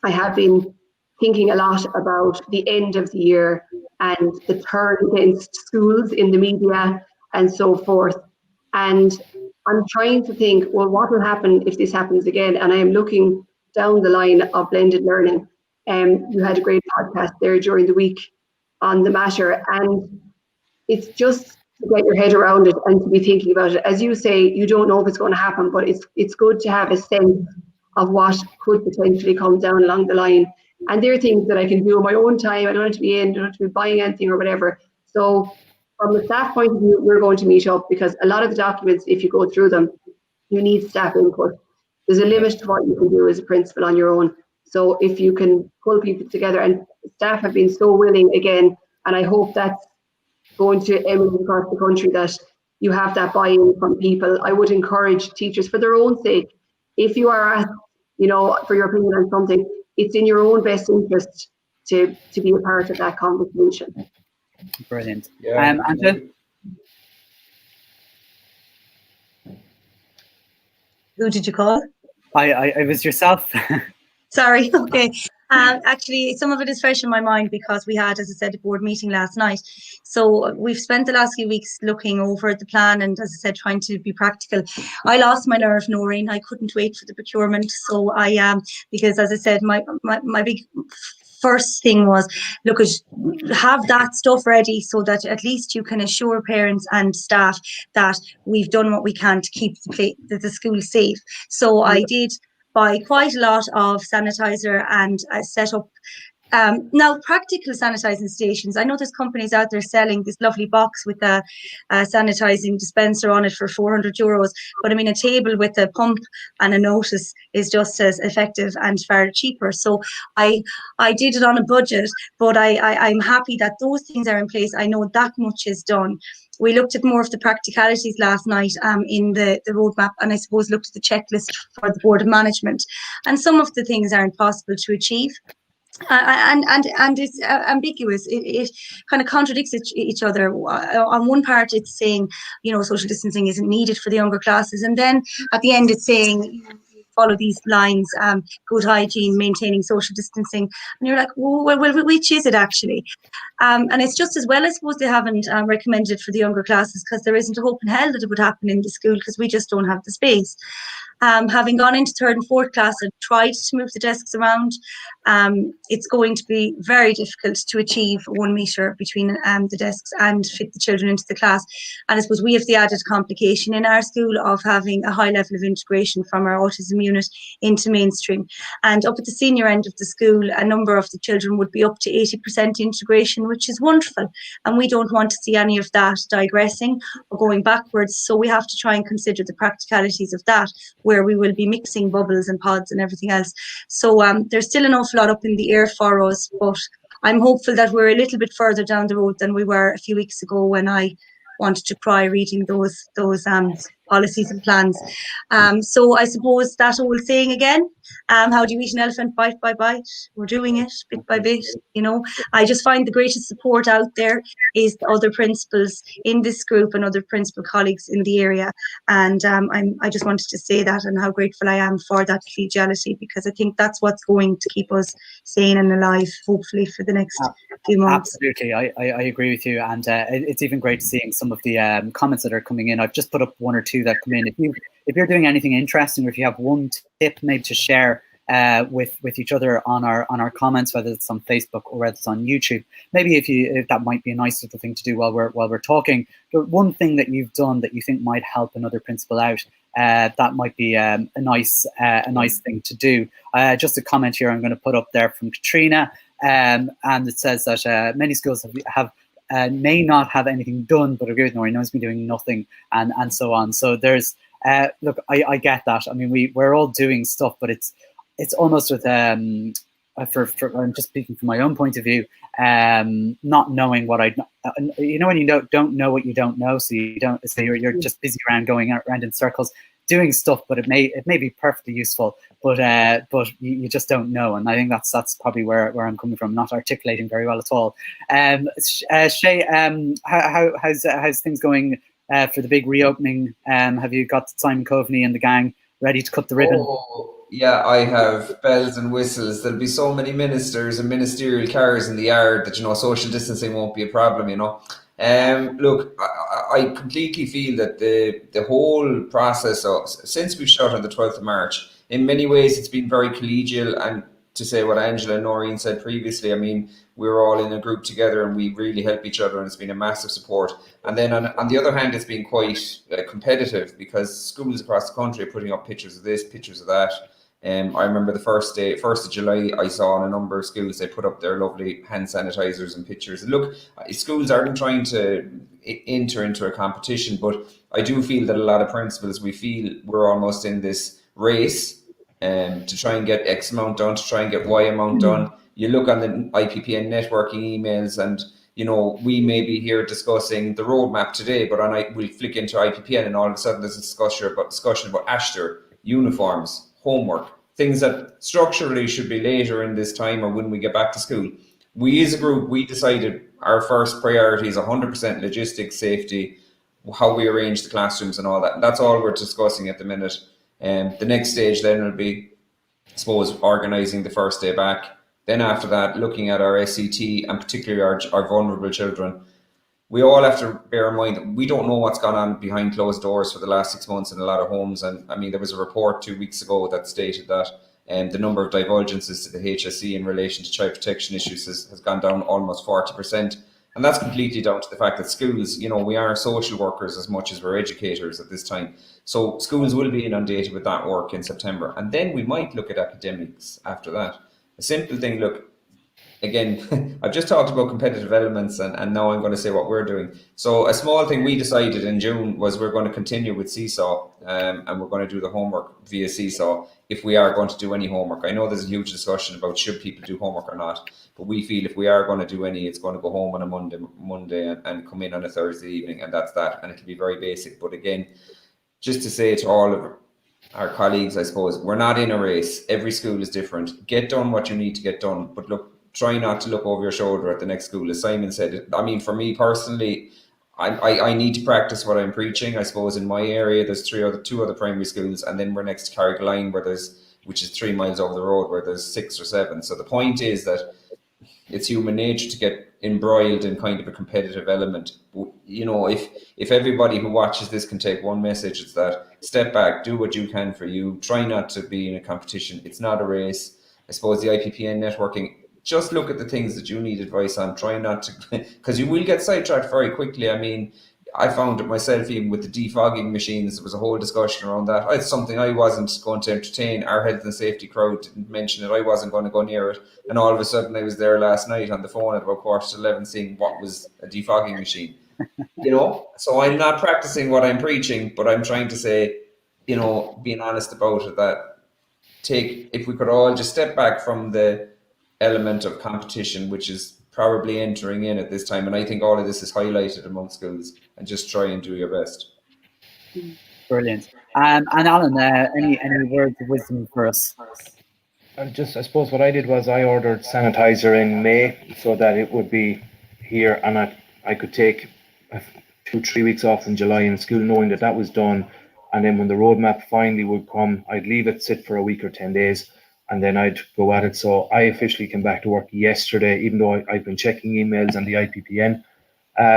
have been thinking a lot about the end of the year and the turn against schools in the media and so forth. And I'm trying to think, well, what will happen if this happens again? And I am looking down the line of blended learning. You had a great podcast there during the week on the matter. And it's just to get your head around it and to be thinking about it. As you say, you don't know if it's going to happen, but it's good to have a sense of what could potentially come down along the line. And there are things that I can do on my own time. I don't have to be in, don't have to be buying anything or whatever. So from the staff point of view, we're going to meet up, because a lot of the documents, if you go through them, you need staff input. There's a limit to what you can do as a principal on your own. So if you can pull people together, and staff have been so willing again, and I hope that's going to emanate across the country, that you have that buy-in from people. I would encourage teachers, for their own sake, if you are asked, you know, for your opinion on something, it's in your own best interest to be a part of that conversation. Brilliant. Yeah. Angela? Who did you call? I was yourself. Sorry. Okay. Actually, some of it is fresh in my mind because we had, as I said, a board meeting last night. So we've spent the last few weeks looking over the plan and, as I said, trying to be practical. I lost my nerve, Noreen. I couldn't wait for the procurement. So because, as I said, my big first thing was, look, have that stuff ready so that at least you can assure parents and staff that we've done what we can to keep the school safe. So I did buy quite a lot of sanitizer and set up Now, practical sanitizing stations. I know there's companies out there selling this lovely box with a sanitizing dispenser on it for €400, but I mean, a table with a pump and a notice is just as effective and far cheaper. So I did it on a budget, but I'm happy that those things are in place. I know that much is done. We looked at more of the practicalities last night in the roadmap, and I suppose looked at the checklist for the Board of Management. And some of the things aren't possible to achieve. And it's ambiguous. It kind of contradicts each other. On one part, it's saying, social distancing isn't needed for the younger classes, and then at the end, it's saying you follow these lines: good hygiene, maintaining social distancing, and you're like, well, which is it actually? And it's just as well, I suppose, they haven't recommended it for the younger classes, because there isn't a hope in hell that it would happen in the school, because we just don't have the space. Having gone into third and fourth class and tried to move the desks around, it's going to be very difficult to achieve 1 metre between the desks and fit the children into the class. And I suppose we have the added complication in our school of having a high level of integration from our autism unit into mainstream. And up at the senior end of the school, a number of the children would be up to 80% integration, which is wonderful. And we don't want to see any of that digressing or going backwards. So we have to try and consider the practicalities of that, where we will be mixing bubbles and pods and everything else. So there's still an awful lot up in the air for us, but I'm hopeful that we're a little bit further down the road than we were a few weeks ago, when I wanted to cry reading those policies and plans. So I suppose that old saying again, how do you eat an elephant? Bite by bite. We're doing it bit by bit. I just find the greatest support out there is the other principals in this group and other principal colleagues in the area. And I just wanted to say that, and how grateful I am for that collegiality, because I think that's what's going to keep us sane and alive, hopefully, for the next few months. Absolutely, I agree with you, and it's even great seeing some of the comments that are coming in. I've just put up 1 or 2 that come in. If you're doing anything interesting, or if you have one tip maybe to share with each other on our comments, whether it's on Facebook or whether it's on YouTube, maybe if that might be a nice little thing to do while we're talking. But one thing that you've done that you think might help another principal out, that might be a nice thing to do. Just a comment here I'm going to put up there from Katrina, and it says that many schools have may not have anything done, but agree with Nori, no one's been doing nothing, and so on. So there's look, I get that. I mean, we're all doing stuff, but it's almost with I'm just speaking from my own point of view, not knowing what when you don't know what you don't know, so you're just busy going around in circles doing stuff, but it may be perfectly useful, but you just don't know. And I think that's probably where I'm coming from, not articulating very well at all. Shay, how's things going for the big reopening? Have you got Simon Coveney and the gang ready to cut the ribbon? Oh, yeah, I have bells and whistles. There'll be so many ministers and ministerial cars in the yard that social distancing won't be a problem. Look, I completely feel that the whole process since we shut on the 12th of March, in many ways it's been very collegial. And to say what Angela and Noreen said previously, I mean, we're all in a group together and we really help each other, and it's been a massive support. And then on the other hand, it's been quite competitive, because schools across the country are putting up pictures of this, pictures of that. I remember the 1st of July, I saw in a number of schools, they put up their lovely hand sanitizers and pictures. And look, schools aren't trying to enter into a competition, but I do feel that a lot of principals, we feel we're almost in this race to try and get X amount done, to try and get Y amount done. You look on the IPPN networking emails, and we may be here discussing the roadmap today, but we'll flick into IPPN and all of a sudden there's a discussion about Ashter, uniforms, homework, things that structurally should be later in this time or when we get back to school. We as a group, we decided our first priority is 100% logistics, safety, how we arrange the classrooms and all that. That's all we're discussing at the minute. The next stage then will be, I suppose, organising the first day back. Then after that, looking at our SET and particularly our vulnerable children. We all have to bear in mind that we don't know what's gone on behind closed doors for the last 6 months in a lot of homes. And I mean, there was a report 2 weeks ago that stated that the number of divulgences to the HSE in relation to child protection issues has gone down almost 40%. And that's completely down to the fact that schools, we are social workers as much as we're educators at this time. So schools will be inundated with that work in September. And then we might look at academics after that. A simple thing, look, again, I've just talked about competitive elements, and now I'm going to say what we're doing. So a small thing we decided in June was we're going to continue with Seesaw, and we're going to do the homework via Seesaw if we are going to do any homework. I know there's a huge discussion about should people do homework or not, but we feel if we are going to do any, it's going to go home on a Monday and come in on a Thursday evening, and that's that. And it can be very basic. But again, just to say to all of our colleagues, I suppose, we're not in a race. Every school is different. Get done what you need to get done, but look, try not to look over your shoulder at the next school. As Simon said, I mean, for me personally, I need to practice what I'm preaching. I suppose in my area, there's two other primary schools, and then we're next to Carrigaline, which is 3 miles over the road, where there's 6 or 7. So the point is that it's human nature to get embroiled in kind of a competitive element. You know, if everybody who watches this can take one message, it's that step back, do what you can for you, try not to be in a competition. It's not a race. I suppose the IPPN networking, just look at the things that you need advice on. Try not to, because you will get sidetracked very quickly. I mean, I found it myself, even with the defogging machines, there was a whole discussion around that. It's something I wasn't going to entertain. Our health and safety crowd didn't mention it. I wasn't going to go near it. And all of a sudden I was there last night on the phone at about 11:15 seeing what was a defogging machine. You know, so I'm not practicing what I'm preaching, but I'm trying to say, you know, being honest about it, that if we could all just step back from the element of competition, which is probably entering in at this time, and I think all of this is highlighted among schools, and just try and do your best. Brilliant. And Alan, any words of wisdom for us? And just, I suppose what I did was I ordered sanitizer in May so that it would be here, and I could take 2-3 weeks off in July in school, knowing that was done. And then when the roadmap finally would come, I'd leave it sit for a week or 10 days, and then I'd go at it. So I officially came back to work yesterday, even though I've been checking emails on the IPPN.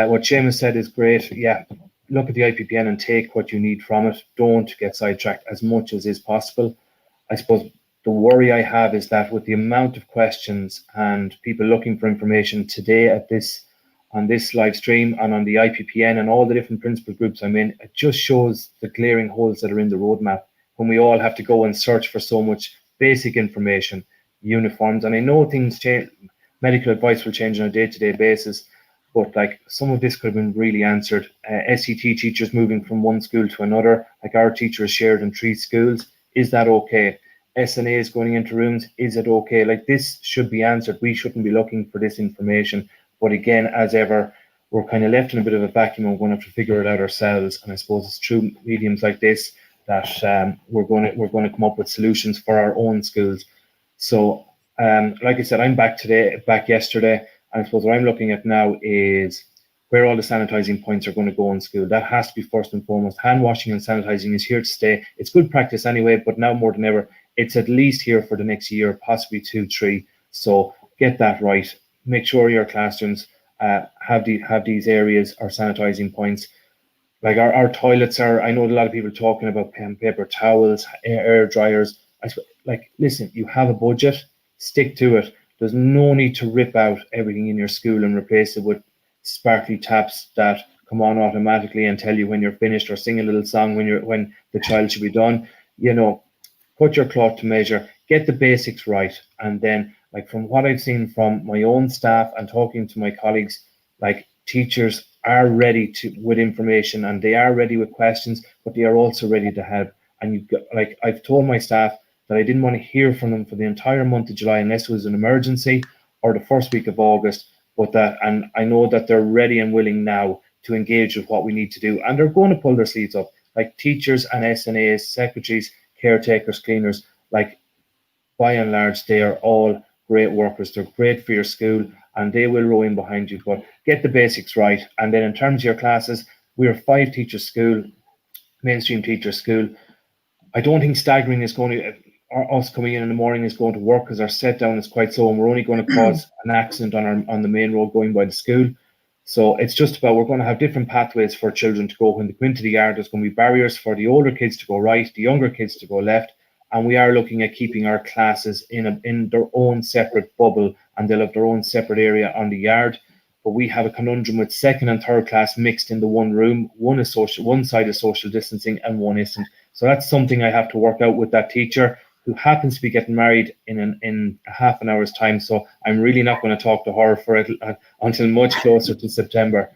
What Seamus said is great. Yeah, look at the IPPN and take what you need from it. Don't get sidetracked as much as is possible. I suppose the worry I have is that with the amount of questions and people looking for information today on this live stream and on the IPPN and all the different principal groups I'm in, it just shows the glaring holes that are in the roadmap when we all have to go and search for so much basic information, uniforms. And I know things change, medical advice will change on a day-to-day basis, but like some of this could have been really answered. SET teachers moving from one school to another, like our teacher is shared in 3 schools. Is that okay? SNAs going into rooms, is it okay? Like this should be answered. We shouldn't be looking for this information. But again, as ever, we're kind of left in a bit of a vacuum and we're going to have to figure it out ourselves. And I suppose it's through mediums like this that we're going to come up with solutions for our own schools. So, like I said, I'm back yesterday. And I suppose what I'm looking at now is where all the sanitizing points are going to go in school. That has to be first and foremost. Hand washing and sanitizing is here to stay. It's good practice anyway, but now more than ever, it's at least here for the next year, possibly 2-3. So get that right. Make sure your classrooms have these areas or sanitizing points. Like our toilets are, I know a lot of people talking about paper towels, air dryers. Like, listen, you have a budget, stick to it. There's no need to rip out everything in your school and replace it with sparkly taps that come on automatically and tell you when you're finished, or sing a little song when the child should be done. You know, put your cloth to measure, get the basics right, and then, like, from what I've seen from my own staff and talking to my colleagues, like, teachers are ready with information and they are ready with questions, but they are also ready to help. And I've told my staff that I didn't want to hear from them for the entire month of July unless it was an emergency, or the first week of August. And I know that they're ready and willing now to engage with what we need to do, and they're going to pull their sleeves up. Like teachers and SNAs, secretaries, caretakers, cleaners, like, by and large, they are all great workers. They're great for your school and they will row in behind you. But get the basics right. And then in terms of your classes, we're a 5-teacher school, mainstream teacher school. I don't think staggering is going to, us coming in the morning is going to work, because our set down is quite slow and we're only going to cause an accident on the main road going by the school. So it's just about, we're going to have different pathways for children to go. When they go into the yard, there's going to be barriers for the older kids to go right, the younger kids to go left. And we are looking at keeping our classes in their own separate bubble, and they'll have their own separate area on the yard. But we have a conundrum with 2nd and 3rd class mixed into one room. One side is social distancing and one isn't. So that's something I have to work out with that teacher, who happens to be getting married in a half an hour's time. So I'm really not going to talk to her for it until much closer to September.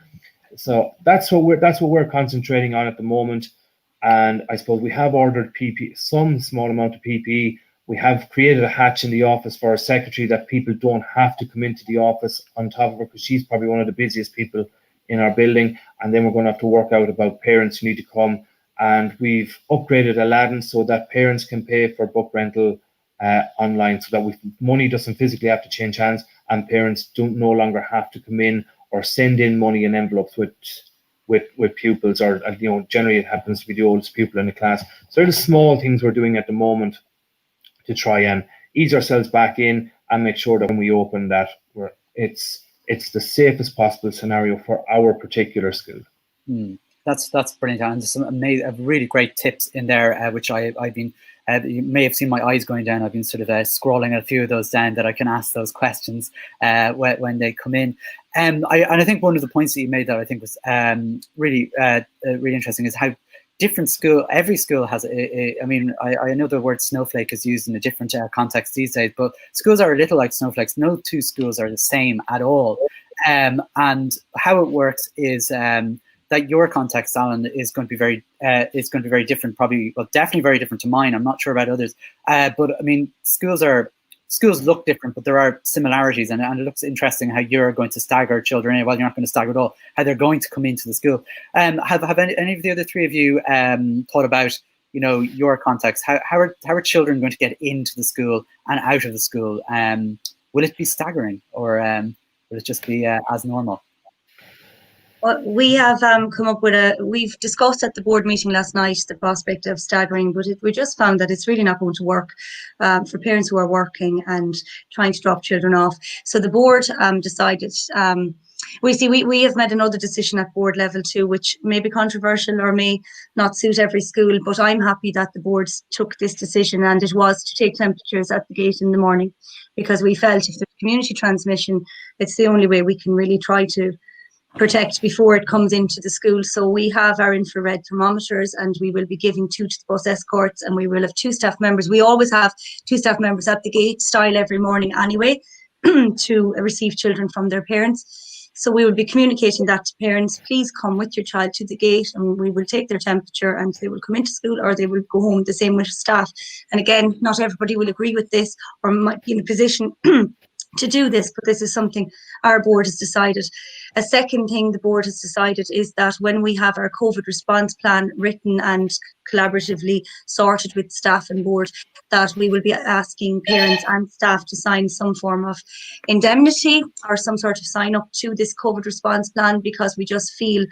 So that's what we're concentrating on at the moment. And I suppose we have ordered PPE, some small amount of PPE. We have created a hatch in the office for our secretary that people don't have to come into the office on top of her, because she's probably one of the busiest people in our building. And then we're going to have to work out about parents who need to come. And we've upgraded Aladdin so that parents can pay for book rental online, so that money doesn't physically have to change hands, and parents don't no longer have to come in or send in money in envelopes with pupils, or generally it happens to be the oldest pupil in the class. So they're the small things we're doing at the moment to try and ease ourselves back in and make sure that when we open that it's the safest possible scenario for our particular school. That's brilliant, and there's some amazing, really great tips in there, which I've been. You may have seen my eyes going down. I've been sort of scrolling a few of those down that I can ask those questions when they come in. And I think one of the points that you made that I think was really interesting is how different every school has I mean, I know the word snowflake is used in a different context these days, but schools are a little like snowflakes. No two schools are the same at all. And how it works is that your context, Alan, is going to be very different, probably, well, definitely very different to mine. I'm not sure about others, but I mean, schools look different, but there are similarities, and it looks interesting how you're going to stagger children. Well, you're not going to stagger at all. How they're going to come into the school. Have any of the other three of you thought about your context? How are children going to get into the school and out of the school? Will it be staggering, or will it just be as normal? Well, we have come up with we've discussed at the board meeting last night the prospect of staggering, but we just found that it's really not going to work for parents who are working and trying to drop children off. So the board decided, we have made another decision at board level too, which may be controversial or may not suit every school, but I'm happy that the board took this decision, and it was to take temperatures at the gate in the morning, because we felt if there's community transmission, it's the only way we can really try to protect before it comes into the school. So we have our infrared thermometers, and we will be giving 2 to the bus escorts, and we will have 2 staff members. We always have 2 staff members at the gate style every morning anyway to receive children from their parents. So we will be communicating that to parents. Please come with your child to the gate, and we will take their temperature, and they will come into school or they will go home. The same with staff. And again, not everybody will agree with this or might be in a position to do this, but this is something our board has decided. A second thing the board has decided is that when we have our COVID response plan written and collaboratively sorted with staff and board, that we will be asking parents and staff to sign some form of indemnity or some sort of sign up to this COVID response plan, because we just feel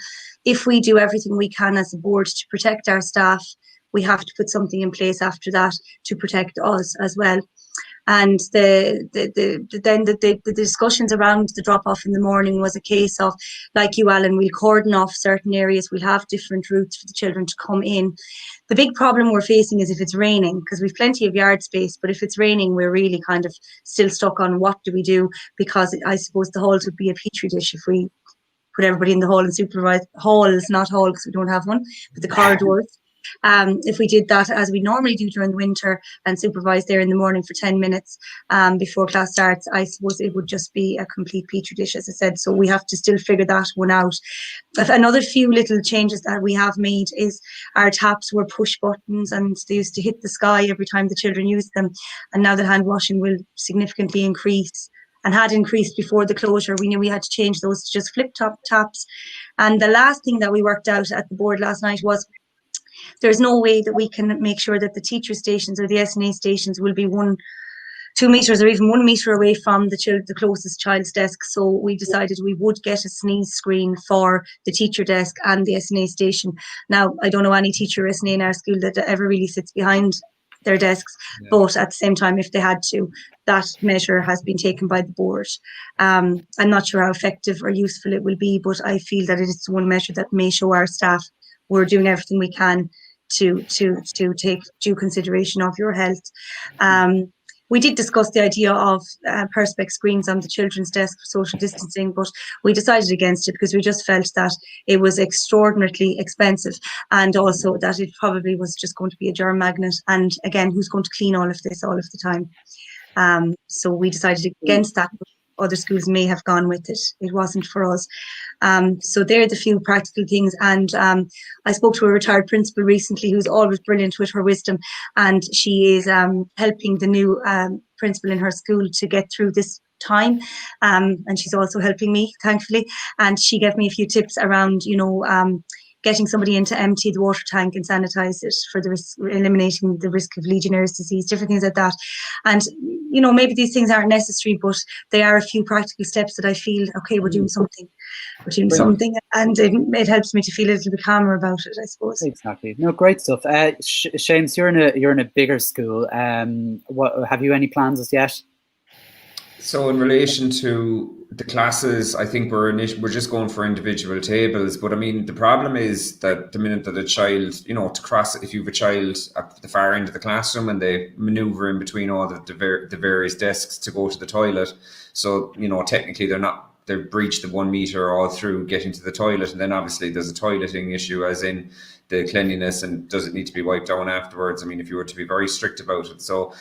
if we do everything we can as a board to protect our staff, we have to put something in place after that to protect us as well. And the discussions around the drop-off in the morning was a case of, like you, Alan, we'll cordon off certain areas, we'll have different routes for the children to come in. The big problem we're facing is if it's raining, because we've plenty of yard space, but if it's raining, we're really kind of still stuck on what do we do, because I suppose the halls would be a petri dish if we put everybody in the hall and supervise halls, not hall because we don't have one, but the corridors. If we did that as we normally do during the winter and supervise there in the morning for 10 minutes before class starts, I suppose it would just be a complete petri dish, as I said. So we have to still figure that one out. Another few little changes that we have made is our taps were push buttons, and they used to hit the sky every time the children used them. And now that hand washing will significantly increase, and had increased before the closure, we knew we had to change those to just flip top taps. And the last thing that we worked out at the board last night was there's no way that we can make sure that the teacher stations or the SNA stations will be 2 meters or even 1 meter away from the closest child's desk. So we decided we would get a sneeze screen for the teacher desk and the SNA station. Now, I don't know any teacher or SNA in our school that ever really sits behind their desks, but at the same time, if they had to, that measure has been taken by the board. I'm not sure how effective or useful it will be, but I feel that it is one measure that may show our staff we're doing everything we can to take due consideration of your health. we did discuss the idea of perspex screens on the children's desk for social distancing, but we decided against it because we just felt that it was extraordinarily expensive, and also that it probably was just going to be a germ magnet. And again, who's going to clean all of this all of the time? So we decided against that. Other schools may have gone with it. It wasn't for us. So they're the few practical things. And I spoke to a retired principal recently who's always brilliant with her wisdom, and she is helping the new principal in her school to get through this time. And she's also helping me, thankfully. And she gave me a few tips around, getting somebody in to empty the water tank and sanitize it for the risk, eliminating the risk of Legionnaire's disease, different things like that. And, maybe these things aren't necessary, but they are a few practical steps that I feel, okay, we're doing something, and it helps me to feel a little bit calmer about it, I suppose. Exactly. No, great stuff. Seamus, you're in a bigger school. What have you any plans as yet? So in relation to the classes, I think we're just going for individual tables. But I mean, the problem is that the minute that a child, if you have a child at the far end of the classroom and they maneuver in between all the various desks to go to the toilet, so technically they've breached the 1 meter all through getting to the toilet, and then obviously there's a toileting issue, as in the cleanliness, and does it need to be wiped down afterwards? I mean, if you were to be very strict about it. So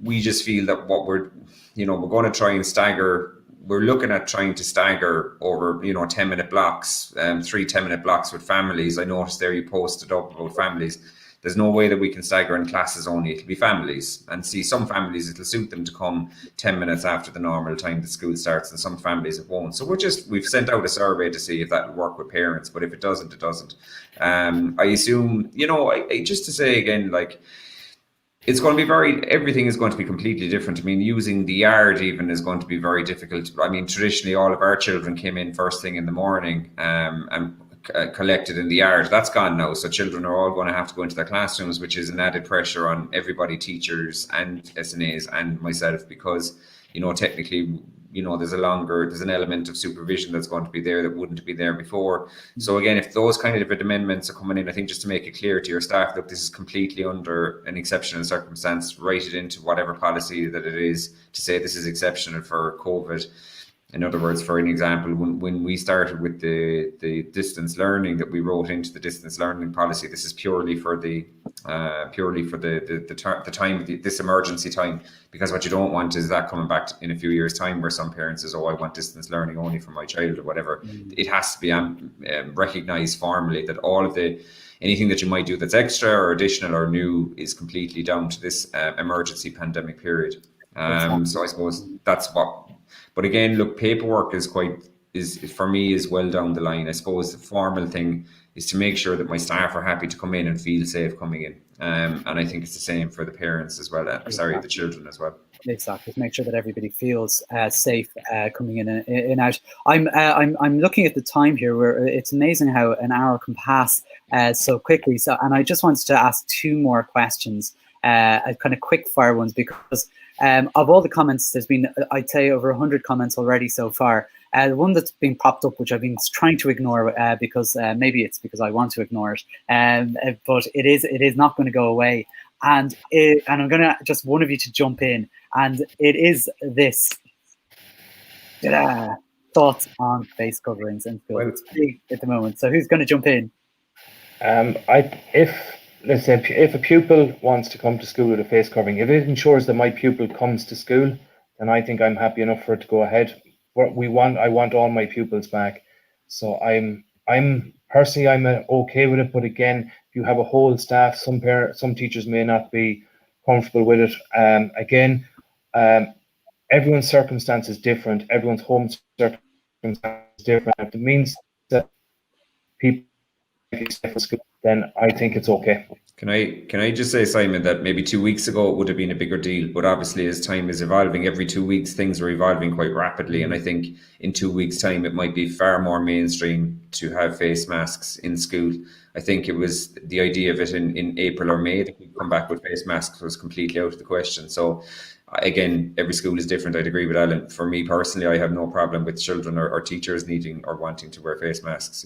we just feel that what we're going to try and stagger. We're looking at trying to stagger over 10-minute blocks, 3 10-minute blocks with families. I noticed there you posted up about families. There's no way that we can stagger in classes only. It'll be families, and see, some families it'll suit them to come 10 minutes after the normal time that school starts, and some families it won't. So we've sent out a survey to see if that will work with parents, but if it doesn't, it doesn't. I assume, just to say again, like, it's going to be everything is going to be completely different. I mean, using the yard even is going to be very difficult. I mean, traditionally all of our children came in first thing in the morning and collected in the yard. That's gone now. So children are all going to have to go into their classrooms, which is an added pressure on everybody, teachers and SNAs and myself, because, technically, there's an element of supervision that's going to be there that wouldn't be there before. So again, if those kind of amendments are coming in, I think just to make it clear to your staff, look, this is completely under an exceptional circumstance, write it into whatever policy that it is, to say this is exceptional for COVID. In other words, for an example, when we started with the distance learning that we wrote into the distance learning policy, this is purely for the time of this emergency time, because what you don't want is that coming back in a few years' time where some parents says, oh, I want distance learning only for my child or whatever. It has to be recognised formally that all of anything that you might do that's extra or additional or new is completely down to this emergency pandemic period. So I suppose that's what. But again, look, paperwork is for me is well down the line. I suppose the formal thing is to make sure that my staff are happy to come in and feel safe coming in. And I think it's the same for the parents as well. The children as well. Exactly, to make sure that everybody feels safe coming in and out. I'm looking at the time here, where it's amazing how an hour can pass so quickly. So, and I just wanted to ask 2 more questions, kind of quick fire ones, because of all the comments, there's been, I'd say, over 100 comments already so far. The one that's been popped up, which I've been trying to ignore because maybe it's because I want to ignore it, but it is not going to go away. And I'm going to just one of you to jump in, and it is this. Thoughts on face coverings in school. It's big at the moment. So who's going to jump in? If a pupil wants to come to school with a face covering, if it ensures that my pupil comes to school, then I think I'm happy enough for it to go ahead. I want all my pupils back. So I'm personally, I'm okay with it. But again, if you have a whole staff, some teachers may not be comfortable with it. Everyone's circumstance is different. Everyone's home circumstance is different. If it means that people in school, then I think it's okay. Can I just say, Simon, that maybe 2 weeks ago it would have been a bigger deal, but obviously as time is evolving, every 2 weeks things are evolving quite rapidly, and I think in 2 weeks' time it might be far more mainstream to have face masks in school. I think it was the idea of it in April or May that we come back with face masks was completely out of the question. So again, every school is different. I'd agree with Alan. For me personally, I have no problem with children or teachers needing or wanting to wear face masks,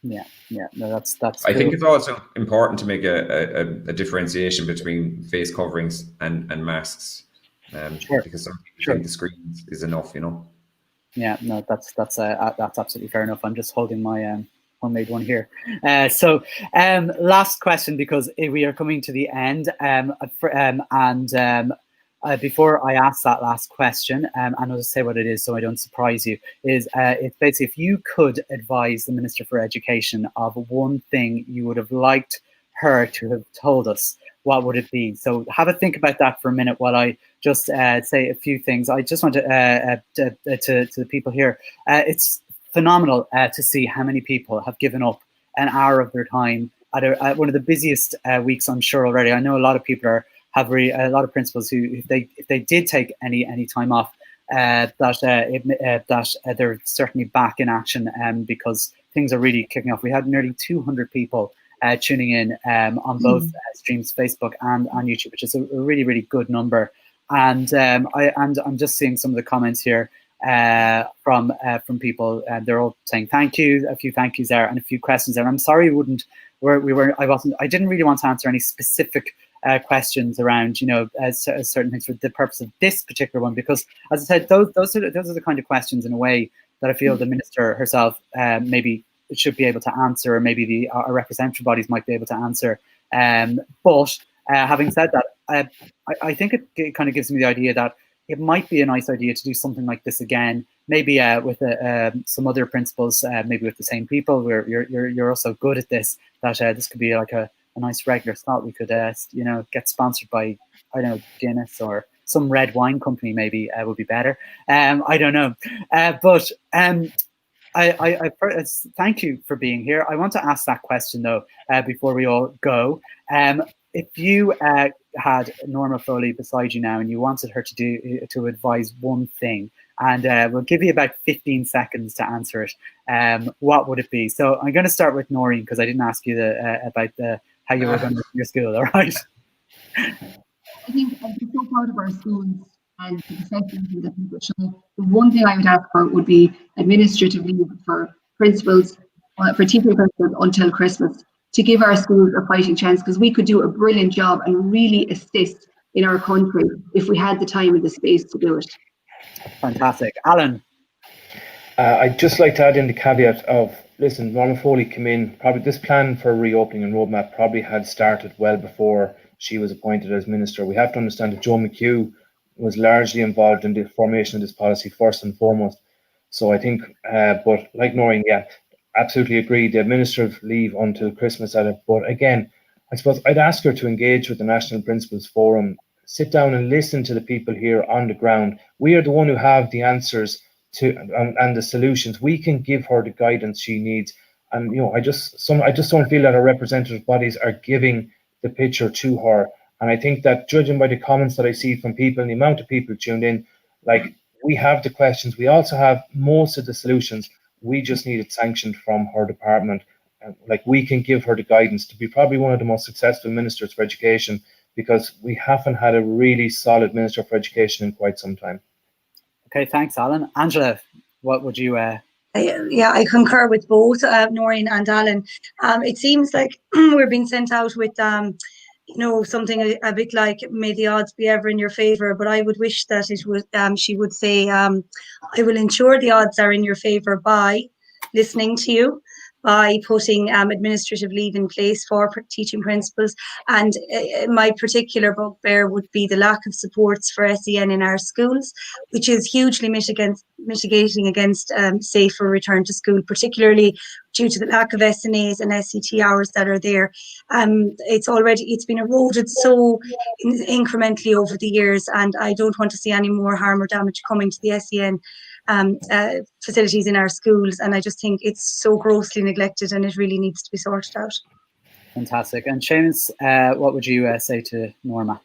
Yeah, no, that's. I think it's also important to make a differentiation between face coverings and masks. because some people think the screen is enough, you know. Yeah, no, that's absolutely fair enough. I'm just holding my homemade one here. So last question, because we are coming to the end. Before I ask that last question, and I'll just say what it is so I don't surprise you, is it's basically if you could advise the Minister for Education of one thing you would have liked her to have told us, what would it be? So have a think about that for a minute while I just say a few things. I just want to the people here, it's phenomenal to see how many people have given up an hour of their time at one of the busiest weeks, I'm sure already. I know a lot of people have a lot of principals who, if they did take any time off, that they're certainly back in action because things are really kicking off. We had nearly 200 people tuning in on both streams, Facebook and on YouTube, which is a really, really good number. And I'm just seeing some of the comments here from people, and they're all saying thank you, a few thank yous there, and a few questions there. I'm sorry I didn't really want to answer any specific questions around, certain things for the purpose of this particular one, because as I said, those are the kind of questions in a way that I feel the minister herself maybe should be able to answer, or maybe our representative bodies might be able to answer. But having said that, I think it kind of gives me the idea that it might be a nice idea to do something like this again, maybe with some other principals, maybe with the same people where you're also good at this, that this could be like a nice regular slot. We could, get sponsored by, I don't know, Guinness or some red wine company, maybe would be better. I don't know. But I thank you for being here. I want to ask that question though, before we all go. If you had Norma Foley beside you now and you wanted her to advise one thing, and we'll give you about 15 seconds to answer it, what would it be? So I'm going to start with Noreen, because I didn't ask you about how you were going to your school, all right? I think I'd be so proud of our schools and the professionalism that people show. The one thing I would ask for would be administrative leave for principals, for teaching principals until Christmas, to give our schools a fighting chance, because we could do a brilliant job and really assist in our country if we had the time and the space to do it. Fantastic. Alan? I'd just like to add in the caveat of, listen, Norma Foley came in, probably this plan for reopening and roadmap probably had started well before she was appointed as minister. We have to understand that Joe McHugh was largely involved in the formation of this policy first and foremost. So I think, but like Noreen, yeah, absolutely agree, the administrative leave until Christmas at it. But again, I suppose I'd ask her to engage with the National Principals Forum, sit down and listen to the people here on the ground. We are the one who have the answers to and the solutions. We can give her the guidance she needs. And I just don't feel that our representative bodies are giving the picture to her. And I think that, judging by the comments that I see from people and the amount of people tuned in, like, we have the questions, we also have most of the solutions. We just need it sanctioned from her department. Like, we can give her the guidance to be probably one of the most successful ministers for education, because we haven't had a really solid minister for education in quite some time. Okay, thanks, Alan. Angela, what would you... Yeah, I concur with both Noreen and Alan. It seems like we're being sent out with something a bit like, may the odds be ever in your favor, but I would wish that it would, she would say, I will ensure the odds are in your favor by listening to you, by putting administrative leave in place for teaching principals. And my particular bugbear would be the lack of supports for SEN in our schools, which is hugely mitigating against safer return to school, particularly due to the lack of SNAs and SET hours that are there. It's been eroded so incrementally over the years, and I don't want to see any more harm or damage coming to the SEN facilities in our schools. And I just think it's so grossly neglected, and it really needs to be sorted out. Fantastic. And Seamus, what would you say to Norma?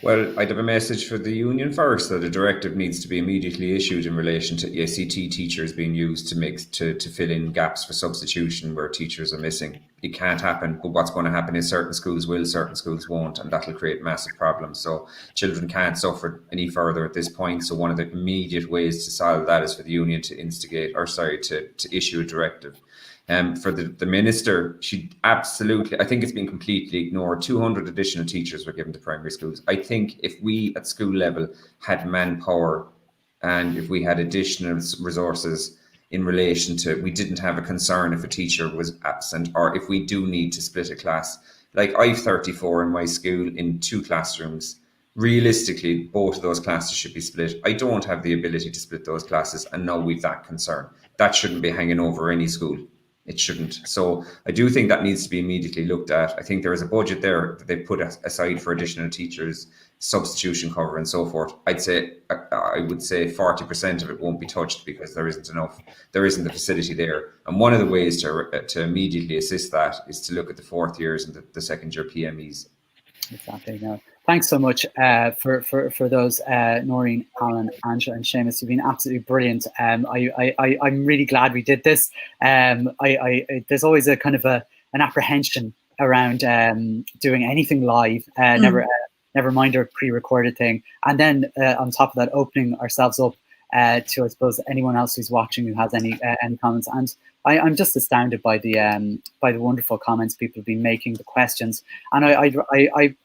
Well, I'd have a message for the union first, that a directive needs to be immediately issued in relation to ACT teachers being used to fill in gaps for substitution where teachers are missing. It can't happen, but what's going to happen is certain schools will, certain schools won't, and that'll create massive problems. So children can't suffer any further at this point. So one of the immediate ways to solve that is for the union to issue a directive. For the minister, she absolutely, I think it's been completely ignored. 200 additional teachers were given to primary schools. I think if we at school level had manpower and if we had additional resources in relation to, we didn't have a concern if a teacher was absent, or if we do need to split a class. Like, I've 34 in my school in 2 classrooms. Realistically, both of those classes should be split. I don't have the ability to split those classes, and now we've that concern. That shouldn't be hanging over any school. It shouldn't. So I do think that needs to be immediately looked at. I think there is a budget there that they put aside for additional teachers, substitution cover and so forth. I would say 40% of it won't be touched because there isn't enough. There isn't the facility there. And one of the ways to immediately assist that is to look at the 4th years and the 2nd year PMEs. Exactly. No. Thanks so much for those, Noreen, Alan, Angela, and Seamus. You've been absolutely brilliant. I'm really glad we did this. There's always a kind of an apprehension around doing anything live. Never mind our pre-recorded thing. And then on top of that, opening ourselves up to, I suppose, anyone else who's watching who has any comments. And I'm just astounded by the wonderful comments people have been making, the questions, and I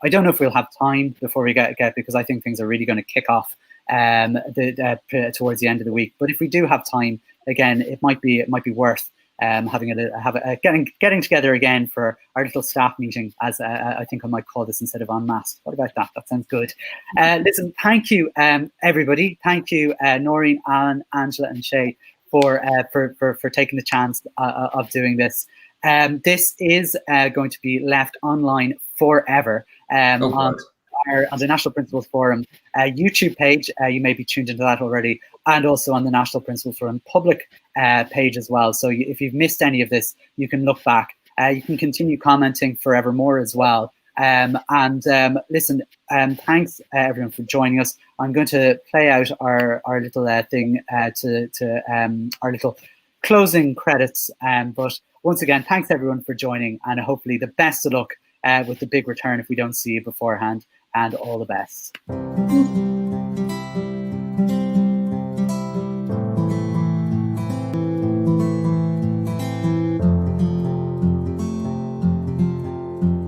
don't know if we'll have time before we get because I think things are really going to kick off towards the end of the week. But if we do have time, again, it might be worth getting together again for our little staff meeting, as I think I might call this, instead of Unmasked. What about that? That sounds good. Listen, thank you, everybody. Thank you, Noreen, Alan, Angela, and Shay, for taking the chance of doing this. This is going to be left online forever on the National Principals Forum YouTube page. You may be tuned into that already, and also on the National Principals Forum public page as well. So if you've missed any of this, you can look back. You can continue commenting forevermore as well. Listen, thanks everyone for joining us. I'm going to play out our little thing to our little closing credits. But once again, thanks everyone for joining, and hopefully the best of luck with the big return if we don't see you beforehand, and all the best.